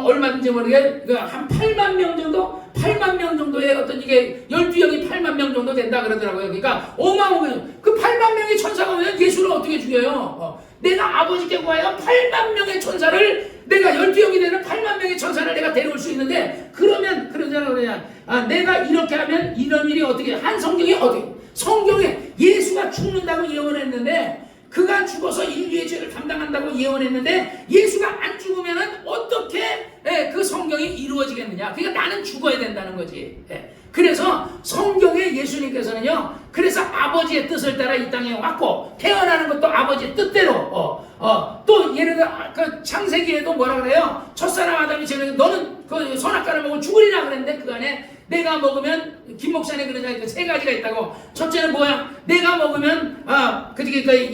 얼마인지 모르겠는데 한 8만 명 정도 8만 명 정도의 어떤 이게 12형이 8만 명 정도 된다 그러더라고요. 그러니까 어마어마해요. 그 8만 명의 천사가 오면 예수를 어떻게 죽여요? 내가 아버지께 구하여 8만 명의 천사를 내가 12형이 되는 8만 명의 천사를 내가 데려올 수 있는데 그러면 그러잖아. 내가 이렇게 하면 이런 일이 어떻게 한 성경이 어떻게 성경에 예수가 죽는다고 예언했는데 그가 죽어서 인류의 죄를 감당한다고 예언했는데 예수가 안 죽으면은 어떻게 그 성경이 이루어지겠느냐? 그러니까 나는 죽어야 된다는 거지. 그래서 성경에 예수님께서는요. 그래서 아버지의 뜻을 따라 이 땅에 왔고 태어나는 것도 아버지의 뜻대로 또 예를 들어 그 창세기에도 뭐라 그래요? 첫사람 아담이 저녁에 너는 그 선악과를 먹으면 죽으리라 그랬는데 그 안에 내가 먹으면 김 목사님 그러잖아요. 세 가지가 있다고. 첫째는 뭐야? 내가 먹으면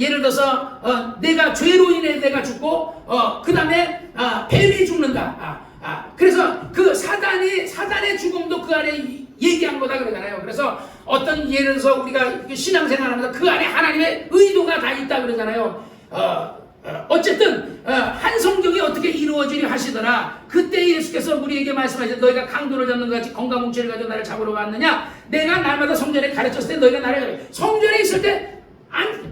예를 들어서 내가 죄로 인해 내가 죽고 그 다음에 뱀이 죽는다. 그래서 그 사단의 죽음도 그 안에 얘기한 거다 그러잖아요. 그래서 어떤 예를 들어서 우리가 신앙생활하면서 그 안에 하나님의 의도가 다 있다 그러잖아요. 어쨌든 한 성경이 어떻게 이루어지려 하시더라. 그때 예수께서 우리에게 말씀하셨 너희가 강도를 잡는 것 같이 건강뭉치를 가지고 나를 잡으러 왔느냐. 내가 날마다 성전에 가르쳤을 때 너희가 나를 성전에 있을 때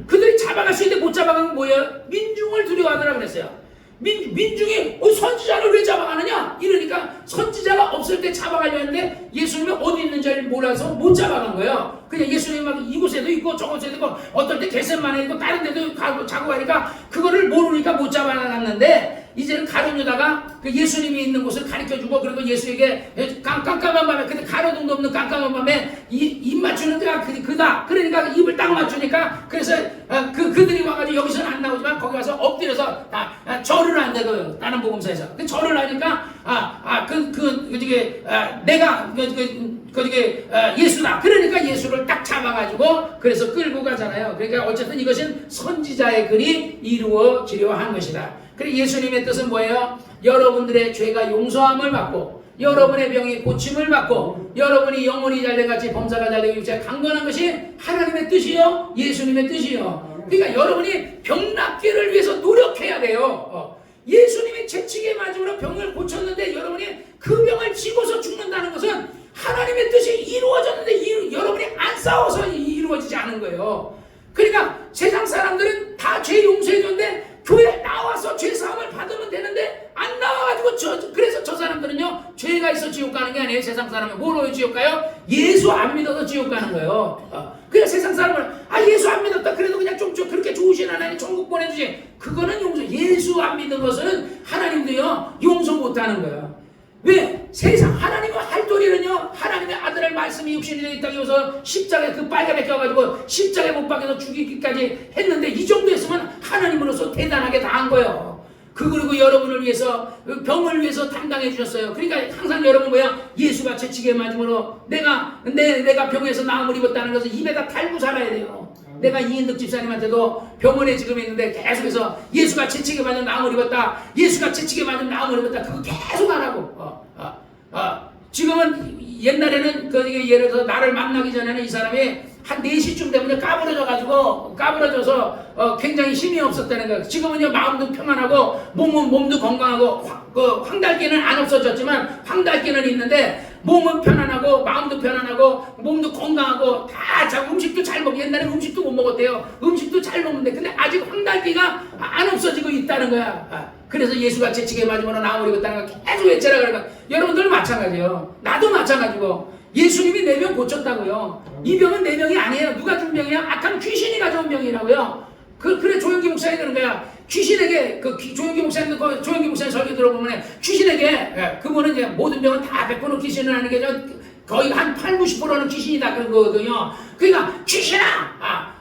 그들이 잡아갈 수 있는데 못 잡아간 건 뭐예요? 민중을 두려워하더라 그랬어요. 민중이 선지자를 왜 잡아가느냐? 이러니까 선지자가 없을 때 잡아가려 했는데 예수님이 어디 있는지를 몰라서 못 잡아간 거예요. 그냥 예수님이 막 이곳에도 있고 저곳에도 있고 어떨 때 겟세마네에 있고 다른 데도 자고 가니까 그거를 모르니까 못 잡아갔는데 이제는 가룟 유다가 그 예수님이 있는 곳을 가르쳐주고 그리고 예수에게 깜깜한 밤에 근데 가로등도 없는 깜깜한 밤에 입 맞추는 데가 그다. 그러니까 입을 딱 맞추니까 그래서 그들이 와가지고 여기서는 안 나오지만 거기 가서 엎드려서 절을 한대요. 다른 복음서에서 그 절을 하니까 내가 예수다. 그러니까 예수를 딱 잡아가지고 그래서 끌고 가잖아요. 그러니까 어쨌든 이것은 선지자의 글이 이루어지려 한 것이다. 그리고 예수님의 뜻은 뭐예요? 여러분들의 죄가 용서함을 받고 여러분의 병이 고침을 받고 여러분이 영혼이 잘된같이 범사가 잘되고 육체가 강건한 것이 하나님의 뜻이요 예수님의 뜻이요. 그러니까 여러분이 병 낫기를 위해서 노력해야 돼요. 예수님이 채찍에 맞음으로 병을 고쳤는데 여러분이 그 병을 지고서 죽는다는 것은 하나님의 뜻이 이루어졌는데 여러분이 안 싸워서 이루어지지 않은 거예요. 그러니까 세상 사람들은 다 죄 용서해줬는데 교회에 나와서 죄사함을 받으면 되는데 안 나와가지고 그래서 저 사람들은요 죄가 있어 지옥 가는 게 아니에요. 세상 사람은 뭐로 지옥 가요? 예수 안 믿어서 지옥 가는 거예요. 그냥 세상 사람은 예수 안 믿었다 그래도 그냥 좀 그렇게 좋으신 하나님 천국 보내주지. 그거는 용서. 예수 안 믿는 것은 하나님도요 용서 못하는 거예요. 왜? 세상 하나님의 할 도리는요 하나님의 아들을 말씀이 육신이 되어 이 땅에 오서 십자가에 그 빨간에 껴가지고 십자가에 못 박혀서 죽이기까지 했는데 이 정도 했으면 하나님으로서 대단하게 다 한 거예요. 그리고 여러분을 위해서 병을 위해서 담당해 주셨어요. 그러니까 항상 여러분 뭐야? 예수가 채찍에 맞음으로 내가 병에서 나음을 입었다는 것을 입에다 달고 살아야 돼요. 내가 이인득 집사님한테도 병원에 지금 있는데 계속해서 예수가 채찍에 맞은 나음을 입었다. 예수가 채찍에 맞은 나음을 입었다. 그거 계속 하라고. 지금은 옛날에는 예를 들어서 나를 만나기 전에는 이 사람이 한 4시쯤 되면 까부러져서 굉장히 힘이 없었다는 거예요. 지금은요 마음도 평안하고 몸도 건강하고 황달기는 안 없어졌지만 황달기는 있는데 몸은 편안하고 마음도 편안하고 몸도 건강하고 다 음식도 잘 먹고 옛날에 음식도 못 먹었대요. 음식도 잘 먹는데 근데 아직 황달기가 안 없어지고 있다는 거야. 그래서 예수가 채찍에 맞으면 나음을 입었다는 거 계속 외치라 그러니까 여러분들 마찬가지예요. 나도 마찬가지고 예수님이 내 병 고쳤다고요. 이 병은 내 병이 아니에요. 누가 준 병이야? 악한 귀신이 가져온 병이라고요. 그래 조영기 목사님 그러는 거야. 귀신에게 조영기 목사님 설교 들어보면 귀신에게 그분은 이제 모든 병은 다 100% 귀신을 하는 게 거의 한 80-90%는 귀신이다 그런 거거든요. 그러니까 귀신아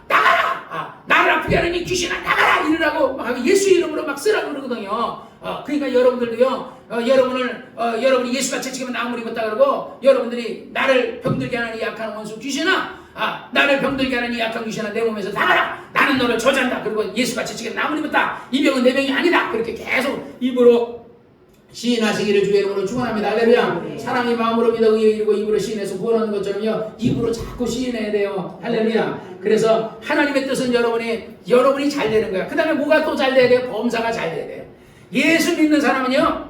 나가라 나를 아프게 하는 이 귀신아 나가라 이러라고 막 예수 이름으로 막 쓰라고 그러거든요. 그러니까 여러분들도요, 여러분이 예수가 채찍이면 나무를 입었다 그러고, 여러분들이 나를 병들게 하는 이 약한 원수 귀신아, 나를 병들게 하는 이 약한 귀신아 내 몸에서 나가라. 나는 너를 저주한다. 그리고 예수가 채찍이면 나무를 입었다. 이 병은 내 병이 아니다. 그렇게 계속 입으로 시인하시기를 주의 이름으로 축원합니다. 할렐루야. 사랑이 마음으로 믿어 의에 이르고 입으로 시인해서 구원하는 것처럼요, 입으로 자꾸 시인해야 돼요. 할렐루야. 그래서 하나님의 뜻은 여러분이 잘 되는 거야. 그 다음에 뭐가 또 잘 돼야 돼요? 범사가 잘 돼야 돼요. 예수 믿는 사람은요,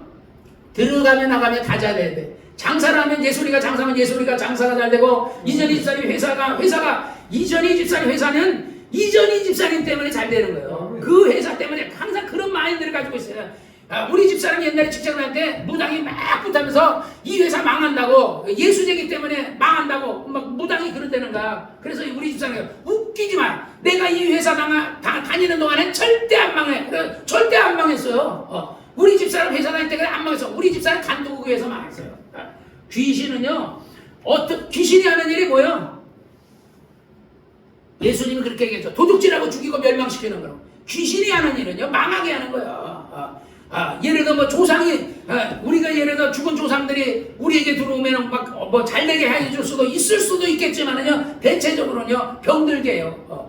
들어가면 나가면 다 잘 돼야 돼. 장사를 하면 예술이가 장사하면 예술이가 장사가 잘 되고, 이전이 집사님 회사가 이전이 집사님 회사는 이전이 집사님 때문에 잘 되는 거예요. 그 회사 때문에 항상 그런 마인드를 가지고 있어요. 우리 집사람이 옛날에 직장 다닐 때 무당이 막 붙으면서 이 회사 망한다고, 예수제기 때문에 망한다고 막 무당이 그러다는 거야. 그래서 우리 집사람이 웃기지 마. 내가 이 회사 다니는 동안에 절대 안 망해. 그래, 절대 안 망했어요. 우리 집사람 회사 다닐 때는 안 망했어. 우리 집사람 간두국에서 망했어요. 귀신은요, 귀신이 하는 일이 뭐예요? 예수님은 그렇게 얘기했죠. 도둑질하고 죽이고 멸망시키는 거로. 귀신이 하는 일은요, 망하게 하는 거예요. 예를 들어 우리가 예를 들어 죽은 조상들이 우리에게 들어오면 막 잘되게 해줄 수도 있을 수도 있겠지만은요, 대체적으로는요 병들게 해요.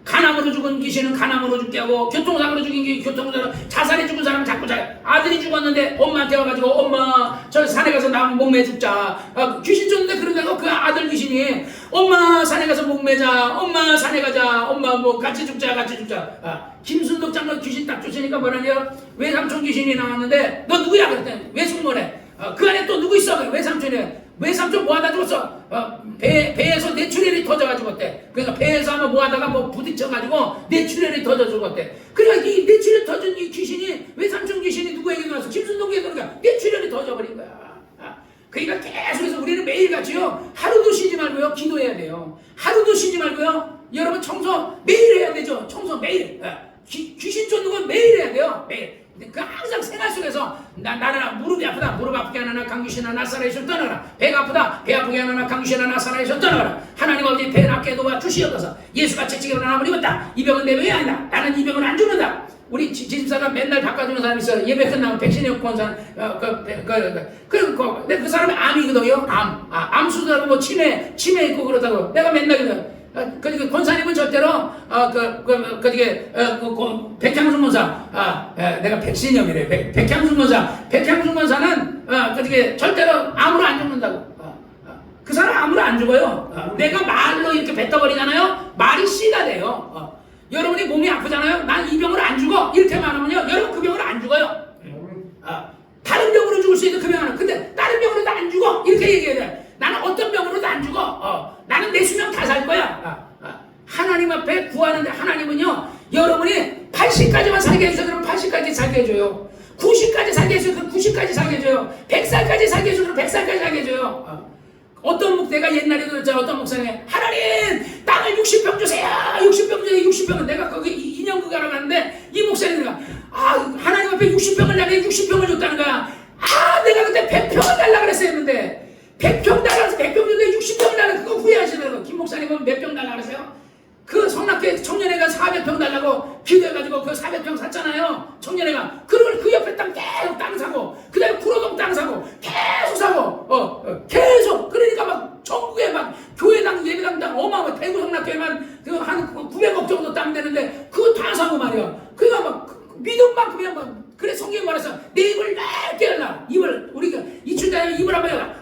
간암으로 죽은 귀신은 간암으로 죽게 하고, 교통사고로 죽인 귀신 교통사고로, 자살해 죽은 사람은 자꾸 아들이 죽었는데 엄마한테 와가지고 엄마 저 산에 가서 나 목매 죽자. 귀신 쫓는데 그러다가 그 아들 귀신이 엄마 산에 가서 목매자, 엄마 산에 가자, 엄마 뭐 같이 죽자. 김순덕 장로 귀신 딱 쫓으니까 뭐라냐, 외삼촌 귀신이 나왔는데 너 누구야? 그랬더니 외숙모네. 그 안에 또 누구 있어? 외삼촌 뭐하다 죽었어? 배에서 뇌출혈이 터져가 죽었대. 그러니까 배에서 한번 뭐하다가 부딪혀가지고 뇌출혈이 터져 죽었대. 그러니까 이 뇌출혈 터진 이 귀신이, 외삼촌 귀신이 누구에게 나왔어? 김순덕에게 그러니까 뇌출혈이 터져버린 거야. 그러니까 계속해서 우리는 매일같이요, 하루도 쉬지 말고요 기도해야 돼요. 하루도 쉬지 말고요, 여러분 청소 매일 해야 되죠. 청소 매일. 귀신 쫓는 건 매일 해야 돼요. 매일. 그 항상 생활 속에서 나는 무릎이 아프다, 무릎 아프게 하는 강귀신아 나사렛에서 떠나가라. 배가 아프다, 배 아프게 하는 강귀신아 나사렛에서 떠나가라. 하나님 아버지 배 낫게 도와 주시옵소서. 예수가 채찍으로 나무를 입었다. 이 병은 내 병이 아니다. 나는 이 병은 안 죽는다. 우리 집사가 맨날 바꿔주는 사람이 있어요. 예배 끝나면 백신이 없고 온 사람. 근데 그 사람이 암이거든요. 암 수술하고 뭐 치매 있고 그러다고. 내가 맨날 그래요. 그 권사님은 절대로 백향순 권사, 내가 백신염이래. 백향순 권사는 절대로 암으로 안 죽는다고. 그 사람 암으로 안 죽어요. 내가 말로 이렇게 뱉어버리잖아요. 말이 씨가 돼요. 여러분이 몸이 아프잖아요. 난 이 병으로 안 죽어. 이렇게 말하면요, 여러분 그 병으로 안 죽어요. 다른 병으로 죽을 수 있는 그 병은, 근데 다른 병으로도 안 죽어. 이렇게 얘기해야 돼. 나는 어떤 병으로도 안 죽어. 나는 내 수명 다 살 거야. 하나님 앞에 구하는데, 하나님은요, 여러분이 80까지만 살게 해주세요. 그럼 80까지 살게 해줘요. 90까지 살게 해주세요. 그럼 90까지 살게 해줘요. 100살까지 살게 해주세요. 그럼 100살까지 살게 해줘요. 어떤 목대가 옛날에도 그랬잖아. 어떤 목사님, 하나님 땅을 60평 주세요. 60평 주세요. 60평은 내가 거기 인형극 하러 갔는데, 이 목사님이가 하나님 앞에 60평을 나게 60평을 줬다는 거야. 내가 그때 100평을 달라 그랬어야 했는데, 100평 달라서 100평 줬는데 60평을 달라. 그거 후회하시더라고. 김 목사님은 몇 평 달라 그랬어요? 그 성락교회 청년회가 400평 달라고 기도해가지고 그 400평 샀잖아요. 청년회가. 그걸 그 옆에 계속 땅 사고, 그 다음에 구로동 땅 사고, 계속 사고, 계속. 그러니까 막 전국에 막 교회당, 예배당 어마어마, 대구 성락교회만 한 900억 정도 땅 되는데 그거 다 사고 말이야. 그러니까 막 믿음만큼이야. 막 그래 성경이 말했어. 내 입을 넓게 열라. 입을, 우리가 이춘자는 입을 한번 열라.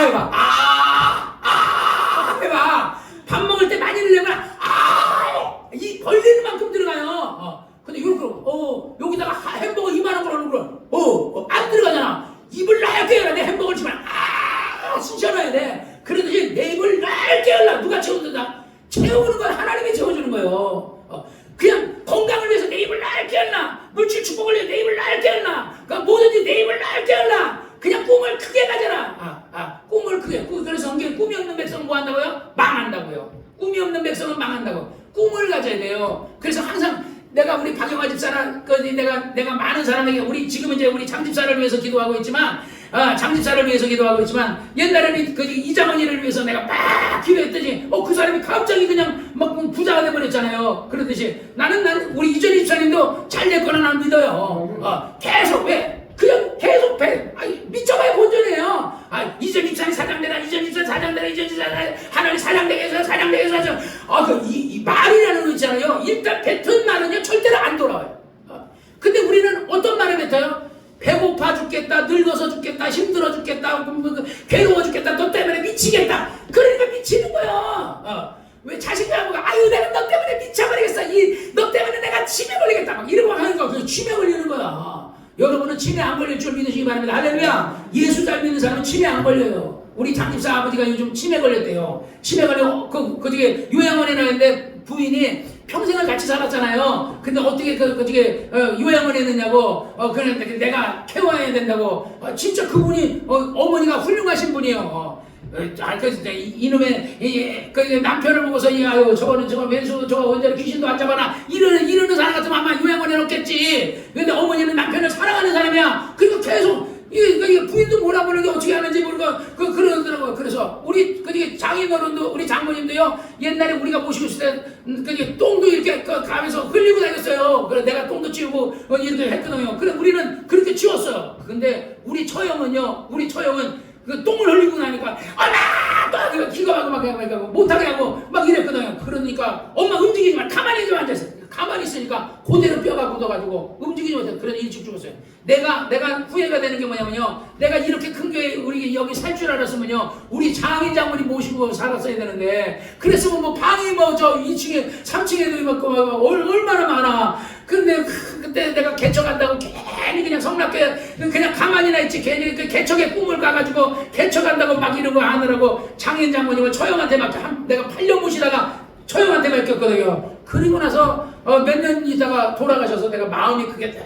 해봐. 해봐. 밥 먹을 때 많이 넣으려면 이 벌리는 만큼 들어가요. 근데 요렇게 여기다가 햄버거 2만원 걸어놓은 거 안 들어가잖아. 입을 넓게 열라. 내 햄버거를 치면 쑤셔놔야 돼. 그러듯이 내 입을 넓게 열라. 누가 채워준다? 채우는 건 하나님이 채워주는 거예요. 그냥 건강을 위해서 내 입을 넓게 열라. 물질 축복을 위해서 내 입을 넓게 열라. 그러니까 뭐든지 내 입을 넓게 열라. 그냥 꿈을 크게 가져라. 꿈을 크게. 그래서 성경에 꿈이 없는 백성은 뭐 한다고요? 망한다고요. 꿈이 없는 백성은 망한다고. 꿈을 가져야 돼요. 그래서 항상 내가 우리 박영화 집사랑 내가 많은 사람에게 지금 이제 우리 장 집사를 위해서 기도하고 있지만, 장집사를 위해서 기도하고 있지만 옛날에는 그 이장원이를 위해서 내가 막 기도했더니 그 사람이 갑자기 그냥 막 부자가 돼버렸잖아요. 그러듯이 나는 우리 이전희 집사님도 잘 될 거라 난 믿어요. 계속 왜? 그냥 계속 미쳐봐야 본전이에요. 이전 집사님 사장되라, 이전 집사 사장되라, 이전 집사 하나님 사장되게 해서 이 말이라는 거 있잖아요. 일단 뱉은 말은요 절대로 안 돌아와요. 근데 우리는 어떤 말을 뱉어요? 배고파 죽겠다, 늙어서 죽겠다, 힘들어 죽겠다, 괴로워 죽겠다, 너 때문에 미치겠다. 그러니까 미치는 거야. 왜 자신감을 아유 내가 너 때문에 미쳐버리겠어, 너 때문에 내가 치매 걸리겠다 막 이러고 하는 거. 그래서 치매 걸리는 거야. 여러분은 치매 안 걸릴 줄 믿으시기 바랍니다. 할렐루야. 예수 잘 믿는 사람은 치매 안 걸려요. 우리 장집사 아버지가 요즘 치매 걸렸대요. 치매 걸려 그게 요양원에 나왔는데 부인이 평생을 같이 살았잖아요. 근데 어떻게 요양원에 있느냐고 그냥 내가 케어해야 된다고. 진짜 그분이 어머니가 훌륭하신 분이에요. 이놈의 남편을 보고서 아유 저거는 저거 왼수 저거 언제 귀신도 안 잡아나 이러는 사람 같으면 아마 요양원에 넣겠지. 근데 어머니는 남편을 사랑하는 사람이야. 그러니까 계속 부인도 몰아보는데 어떻게 하는지 모르고 그러더라고요. 그래서 우리 장인어른도 우리 장모님도요 옛날에 우리가 모시고 있을 때 똥도 이렇게 가면서 흘리고 다녔어요. 그래 내가 똥도 치우고 이렇게 했거든요. 그래 우리는 그렇게 치웠어요. 근데 우리 처형은 그 똥을 흘리고 나니까 막 기가 막히고 못하게 하고 막 이랬거든요. 그러니까 엄마 움직이지 마, 가만히 좀 앉아있어. 가만히 있으니까 그대로 뼈가 굳어가지고 움직이지 못해. 그래서 일찍 죽었어요. 내가 후회가 되는 게 뭐냐면요, 내가 이렇게 큰 교회 우리 여기 살 줄 알았으면요 우리 장인 장모님 모시고 살았어야 되는데, 그랬으면 뭐 방이 저 2층에 3층에도 있고 얼마나 많아. 근데 그때 내가 개척한다고 괜히 그냥 성납게 그냥 가만히나 있지. 괜히 그 개척의 꿈을 가가지고 개척한다고 막 이런 거 하느라고 장인 장모님을 처형한테 내가 8년 모시다가 처형한테 맡겼거든요. 그리고 나서 몇 년 있다가 돌아가셔서 내가 마음이 그게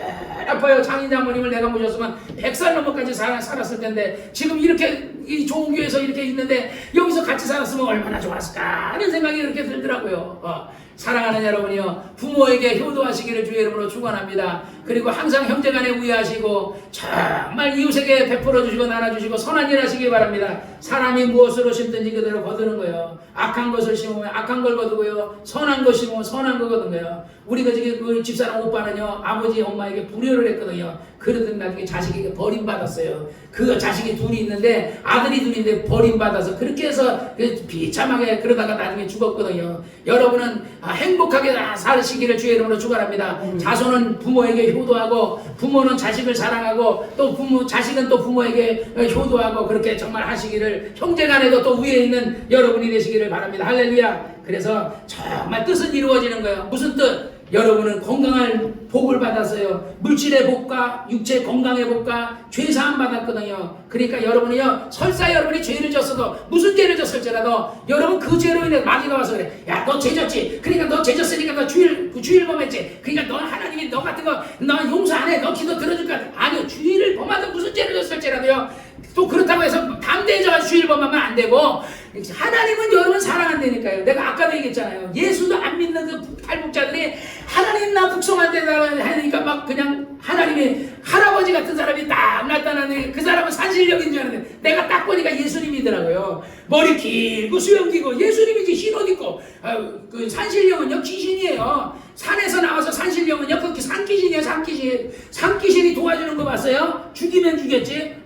아파요. 장인 장모님을 내가 모셨으면 100살 넘어까지 살았을 텐데 지금 이렇게 이 좋은 교회에서 이렇게 있는데 여기서 같이 살았으면 얼마나 좋았을까 하는 생각이 이렇게 들더라고요. 사랑하는 여러분이요, 부모에게 효도하시기를 주의 이름으로 축원합니다. 그리고 항상 형제간에 우애하시고 정말 이웃에게 베풀어 주시고 나눠주시고 선한 일 하시기 바랍니다. 사람이 무엇으로 심든지 그대로 거두는 거예요. 악한 것을 심으면 악한 걸 거두고요, 선한 것 심으면 선한 거 거두고요. 우리 그 집사람 오빠는요 아버지 엄마에게 불효를 했거든요. 그러던 나중에 자식에게 버림받았어요. 그 자식이 둘이 있는데 아들이 둘인데 버림받아서 그렇게 해서 비참하게 그러다가 나중에 죽었거든요. 여러분은 행복하게 사시기를 주의 이름으로 축원합니다. 자손은 부모에게 효도하고 부모는 자식을 사랑하고 또 자식은 또 부모에게 효도하고 그렇게 정말 하시기를, 형제간에도 또 위에 있는 여러분이 되시기를 바랍니다. 할렐루야. 그래서 정말 뜻은 이루어지는 거예요. 무슨 뜻? 여러분은 건강할 복을 받았어요. 물질의 복과 육체 건강의 복과 죄 사함 받았거든요. 그러니까 여러분이요, 설사 여러분이 죄를 졌어도 무슨 죄를 졌을지라도 여러분 그 죄로 인해 마귀가 와서 그래, 야 너 죄 졌지? 그러니까 너 죄 졌으니까 너 주의를 범했지? 그러니까 너 하나님이 너 같은 거 너 용서 안 해? 너 기도 들어줄 거야? 아니요, 주의를 범하든 무슨 죄를 졌을지라도요, 또 그렇다고 해서 담대해져서 주의를 범하면 안 되고, 하나님은 여러분 사랑한다니까요. 내가 아까도 얘기했잖아요. 예수도 안 믿는 그 탈북자들이 하나님 나 북송한다고 하니까 막 그냥 하나님의 할아버지 같은 사람이 딱 나타나는데 그 사람은 산신령인 줄 알았는데 내가 딱 보니까 예수님이더라고요. 머리 길고 수염 길고 예수님이지. 흰 옷 입고. 그 산신령은요 귀신이에요. 산에서 나와서 산신령은요 그 산귀신이에요. 산귀신이 도와주는 거 봤어요? 죽이면 죽였지.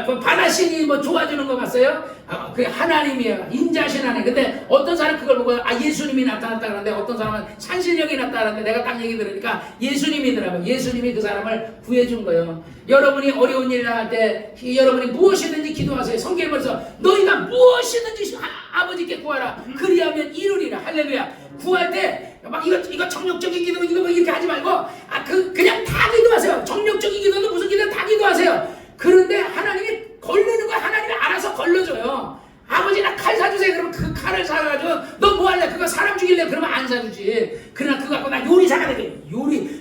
그 바다신이 뭐 도와주는 거 봤어요? 그 하나님이에요. 인자신 하나님. 근데 어떤 사람 그걸 보고 예수님이 나타났다 그러는데 어떤 사람은 산신령이 나타났는데 내가 딱 얘기 들으니까 예수님이더라고요. 예수님이 그 사람을 구해준 거예요. 여러분이 어려운 일을 할 때 여러분이 무엇이든지 기도하세요. 성경에서 너희가 무엇이든지 아버지께 구하라. 그리하면 이루리라. 할렐루야. 구할 때 막 이거 정력적인 기도 이거 뭐 이렇게 하지 말고 그냥 다 기도하세요. 정력적인 기도는 무슨 기도는 다 기도하세요. 그런데 하나님이 걸르는 거 하나님이 알아서 걸러줘요. 아버지 나 칼 사주세요. 그러면 그 칼을 사가지고 너 뭐 할래? 그거 사람 죽일래? 그러면 안 사주지. 그러나 그거 갖고 나 요리사가 되게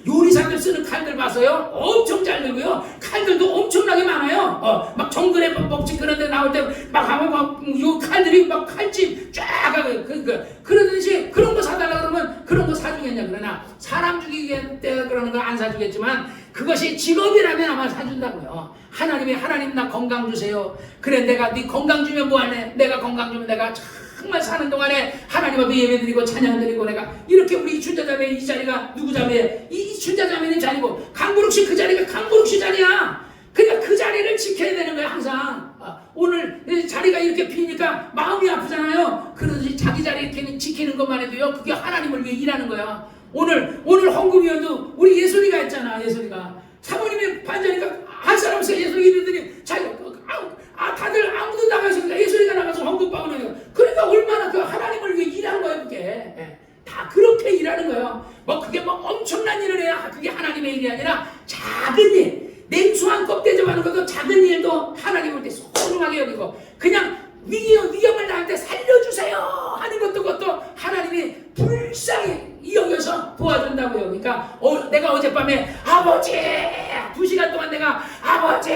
요리사들 쓰는 칼들 봐서요 엄청 잘 되고요. 칼들도 엄청나게 많아요. 막 정글에 먹지 그런 데 나올 때 막 하면 막 요 칼들이 막 칼집 쫙 하고 그러듯이 그런 거 사달라 그러면 그런 거 사주겠냐? 사주겠냐. 그러나 사람 죽이겠다 그러는 거 안 사주겠지만 그것이 직업이라면 아마 사준다고요. 하나님 나 건강 주세요. 그래 내가 네 건강 주면 뭐하네. 내가 건강 주면 내가 정말 사는 동안에 하나님 앞에 예배드리고 찬양드리고 내가 이렇게 우리 춘자자매 이 자리가 누구 자매? 이 춘자자매는 자리고 강부룩씨 그 자리가 강부룩씨 자리야. 그러니까 그 자리를 지켜야 되는 거야 항상. 오늘 자리가 이렇게 비니까 마음이 아프잖아요. 그러듯이 자기 자리 지키는 것만 해도요 그게 하나님을 위해 일하는 거야. 오늘 헌금위원도 우리 예솔이가 했잖아. 예솔이가 사모님이 반자니까 할 사람 없어요. 예솔이 이러더니 자기가 다들 아무도 나가서 예솔이가 나가서 헌금 받으면 그러니까 얼마나 그 하나님을 위해 일하는 거예요. 그게 다 그렇게 일하는 거예요. 뭐 그게 뭐 엄청난 일을 해야 그게 하나님의 일이 아니라 작은 일, 냉수한 껍 대접하는 것도 작은 일도 하나님을 소중하게 여기고 그냥 위험을 나한테 살려주세요 하는 것도 그것도 하나님이 불쌍히 여겨서 도와준다고요. 그러니까 내가 어젯밤에 아버지 2시간 동안 내가 아버지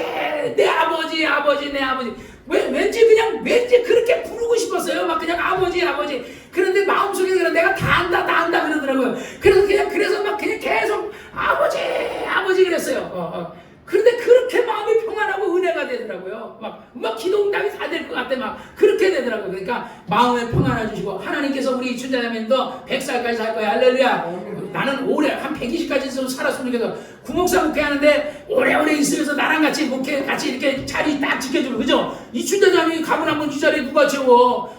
내 아버지 내 아버지 왠지 그렇게 부르고 싶었어요. 막 그냥 아버지 그런데 마음속에 내가 다 안다 그러더라고요. 그래서 막 그냥 계속 아버지 그랬어요. 그런데 그렇게 마음이 평안하고 은혜가 되더라고요. 막 기도 응답이 다 될 것 같아. 막 그렇게 되더라고요. 그러니까 마음에 평안해 주시고 하나님께서 우리 춘자자매도 100살까지 살 거야. 할렐루야. 나는 오래 한 120까지 살았으면 좋겠어. 구목사 목회하는데 오래오래 있으면서 나랑 같이 이렇게 자리 딱 지켜주고 그죠? 이 춘자자매 가면 한번 이 자리에 누가 채워?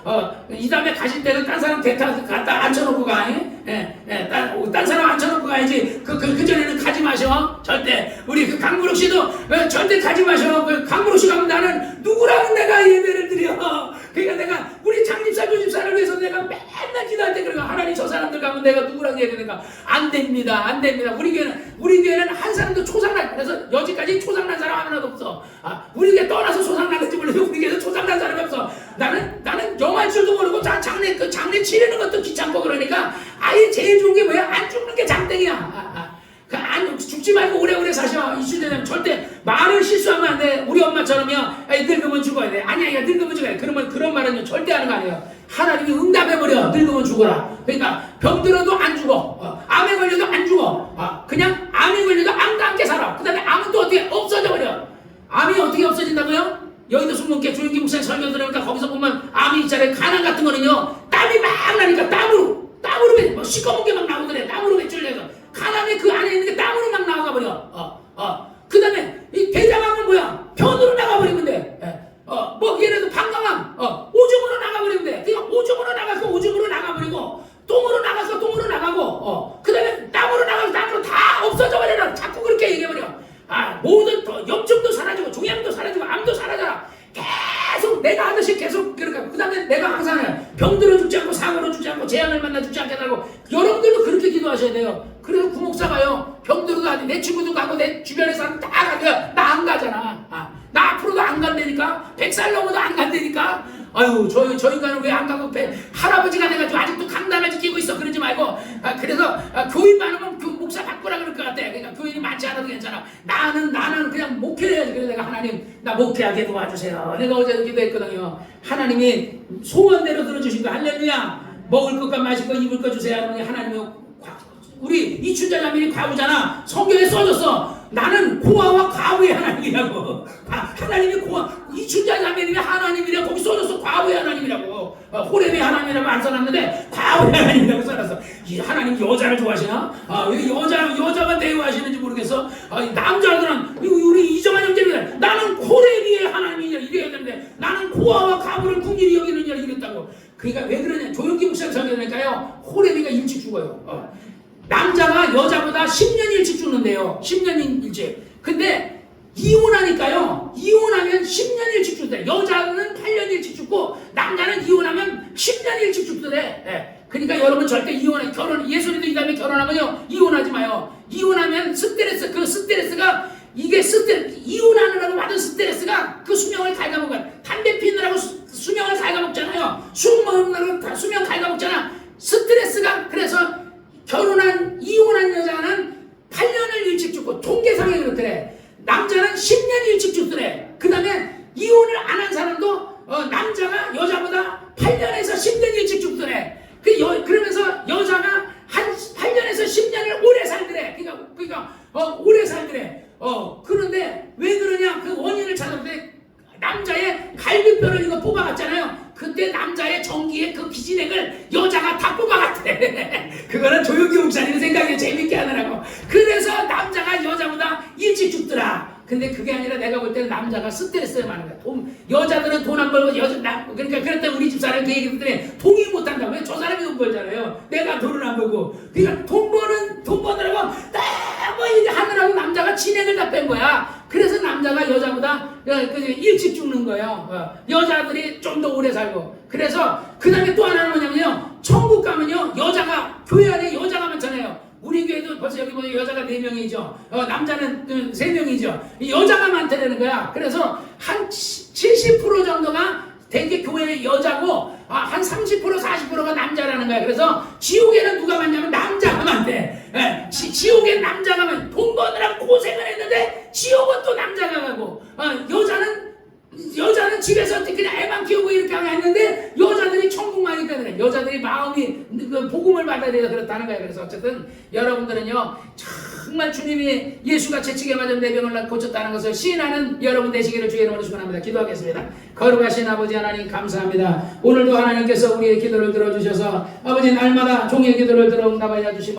이 다음에 가실 때는 딴 사람 갖다 앉혀놓고 가. 딴 사람 앉혀놓고 가야지. 그 전에는 가지 마셔. 절대. 우리 그 강무록 씨도 절대 가지 마셔. 그 강무록 씨 가면 나는 누구랑 내가 예배를 드려. 그러니까 내가 우리 장집사 교집사를 위해서 내가 맨날 기도할 때 그러니까 하나님 저 사람들 가면 내가 누구랑 예배드릴까? 안 됩니다. 우리 교회는 한 사람도 초상날 그래서 여지까지 초상난 사람 하나도 없어. 우리 교회 떠나서 초상났는지 몰라도 우리 교회에서 초상난 사람이 없어. 나는 영화할 줄도 모르고 장례 치르는 것도 귀찮고 그러니까 아예 제일 좋은 게 뭐야? 안 죽는 게 장땡이야. 죽지 말고 오래오래 사셔. 이 시대는 절대 말을 실수하면 안 돼. 우리 엄마처럼요. 늙으면 죽어야 돼. 아니야, 늙으면 죽어야 돼. 그러면 그런 말은 절대 하는 거 아니에요. 하나님이 응답해버려. 늙으면 죽어라. 그러니까 병들어도 안 죽어. 암에 걸려도 안 죽어. 그냥 암에 걸려도 암과 함께 살아. 그 다음에 암은 또 어떻게 없어져 버려. 암이 어떻게 없어진다고요? 여의도 순문계 조영기 목사님 설교 들으니까 거기서 보면 암이 있잖아요. 간암 같은 거는요. 땀이 막 나니까 땀으로 뭐 시꺼먼 게 막 나오더래. 땀으로 배출돼서 간암에 그 안에 있는 게 땀으로 막 나가 버려. 그 다음에 이 대장암은 뭐야? 변으로 나가버리면 돼. 뭐 예를 들어 방광암, 오줌으로 나가버리면 돼. 그냥 오줌으로 나가서 오줌으로 나가버리고 똥으로 나가서 똥으로 나가고 그 다음에 땀으로 나가서 땀으로 다 없어져 버려라. 자꾸 그렇게 얘기해버려. 모든 염증도 사라지고 종양도 사라지고 암도 사라져라. 계속 내가 하듯이 계속 그러니까 그 다음에 내가 항상 병들어 죽지 않고 사고로 죽지 않고 재앙을 만나 죽지 않게 하고 여러분들도 그렇게 기도하셔야 돼요. 그래서 구목사가요 병들어도 가지 내 친구도 가고 내 주변에 사람 다 가요. 나 안 가잖아. 나 앞으로도 안 간다니까. 100살 넘어도 안 간다니까. 아유 저 인간은 왜 안 가고 할아버지가 돼가지고 아직도 강단을 지키고 있어. 그러지 말고 그래서 교인 많으면 목사 바꾸라 그럴 것 같아. 그러니까 교인이 많지 않아도 괜찮아. 나는 그냥 목회를 해야지. 그래서 내가 하나님 나 목회하게 도와주세요. 내가 어제도 기도했거든요. 하나님이 소원대로 들어주신 거 할렐루야. 먹을 것과 마실 것 입을 것 주세요. 하나님이 우리 이 춘자자매이 과부잖아. 성경에 써졌어. 나는 고아와 과부의 하나님이라고. 하나님이 고아. 이 춘자자매님이 하나님이라고 거기 써졌어. 과부의 하나님이라고. 호렙의 하나님이라고 안 써놨는데 과부의 하나님이라고 써놨어. 이 하나님 여자를 좋아하시나? 왜 여자만 대우하시는지 모르겠어. 남자들은 우리 이정환 형제님 나는 호렙의 하나님이냐 이래야 되는데 나는 고아와 과부를 궁일이 여기느냐 이랬다고. 그러니까 왜 그러냐? 조용기 목사님 설교하니까요. 호렙이가 일찍 죽어요. 남자가 여자보다 10년 일찍 죽는데요. 10년 일찍. 근데 이혼하니까요. 이혼하면 10년 일찍 죽대. 여자는 8년 일찍 죽고 남자는 이혼하면 10년 일찍 죽더래. 그러니까 여러분 절대 예수님도 이 다음에 결혼하면요. 이혼하지 마요. 이혼하면 스트레스가 이혼하느라고 받은 스트레스가 그 수명을 갉아먹어요. 담배 피느라고 수명을 갉아먹잖아요. 술 먹느라고 수명 갉아먹잖아. 스트레스가 그래서 이혼한 여자는 8년을 일찍 죽고 통계상에 그렇더래. 남자는 10년 일찍 죽더래. 그 다음에 이혼을 안 한 사람도 남자가 여자보다 8년에서 10년 일찍 죽더래. 그러면서 여자가 한 8년에서 그거는 조용기 목사님 생각에 재밌게 하느라고. 그래서 남자가 여자보다 일찍 죽더라. 근데 그게 아니라 내가 볼 때는 남자가 스트레스가 많은 거야. 여자들은 돈 안 벌고 그러니까 그랬더니 우리 집사람이 그 얘기했더니 동의 못 한다고. 왜? 저 사람이 돈 벌잖아요. 내가 돈을 안 벌고. 그러니까 돈 버느라고 너무 이제 하느라고 남자가 진액을 다 뺀 거야. 그래서 남자가 여자보다 일찍 죽는 거예요. 여자들이 좀 더 오래 살고. 그래서 그 다음에 또 하나는 뭐냐면요. 천국 가면요. 여자가 교회 안에 여자가 많잖아요. 우리 교회도 벌써 여기 보면 여자가 4명이죠. 남자는 3명이죠. 여자가 많다는 거야. 그래서 한 70% 정도가 대개 교회 여자고 한 30% 40%가 남자라는 거야. 그래서 지옥에는 누가 많냐면 남자가 많대. 지옥엔 남자가 많. 돈 버느라 고생을 했는데 지옥은 또 남자가 가고 여자는 집에서 그냥 애만 키우고 이렇게 했는데 여자들이 천국만 있다 그래. 여자들이 마음이 그 복음을 받아야 돼서 그렇다는 거예요. 그래서 어쨌든 여러분들은요 정말 주님이 예수가 채찍에 맞은 내 병을 고쳤다는 것을 시인하는 여러분 되시기를 주의 이름으로 축원합니다. 기도하겠습니다. 거룩하신 아버지 하나님 감사합니다. 오늘도 하나님께서 우리의 기도를 들어주셔서 아버지 날마다 종의 기도를 들어 응답하여 주시고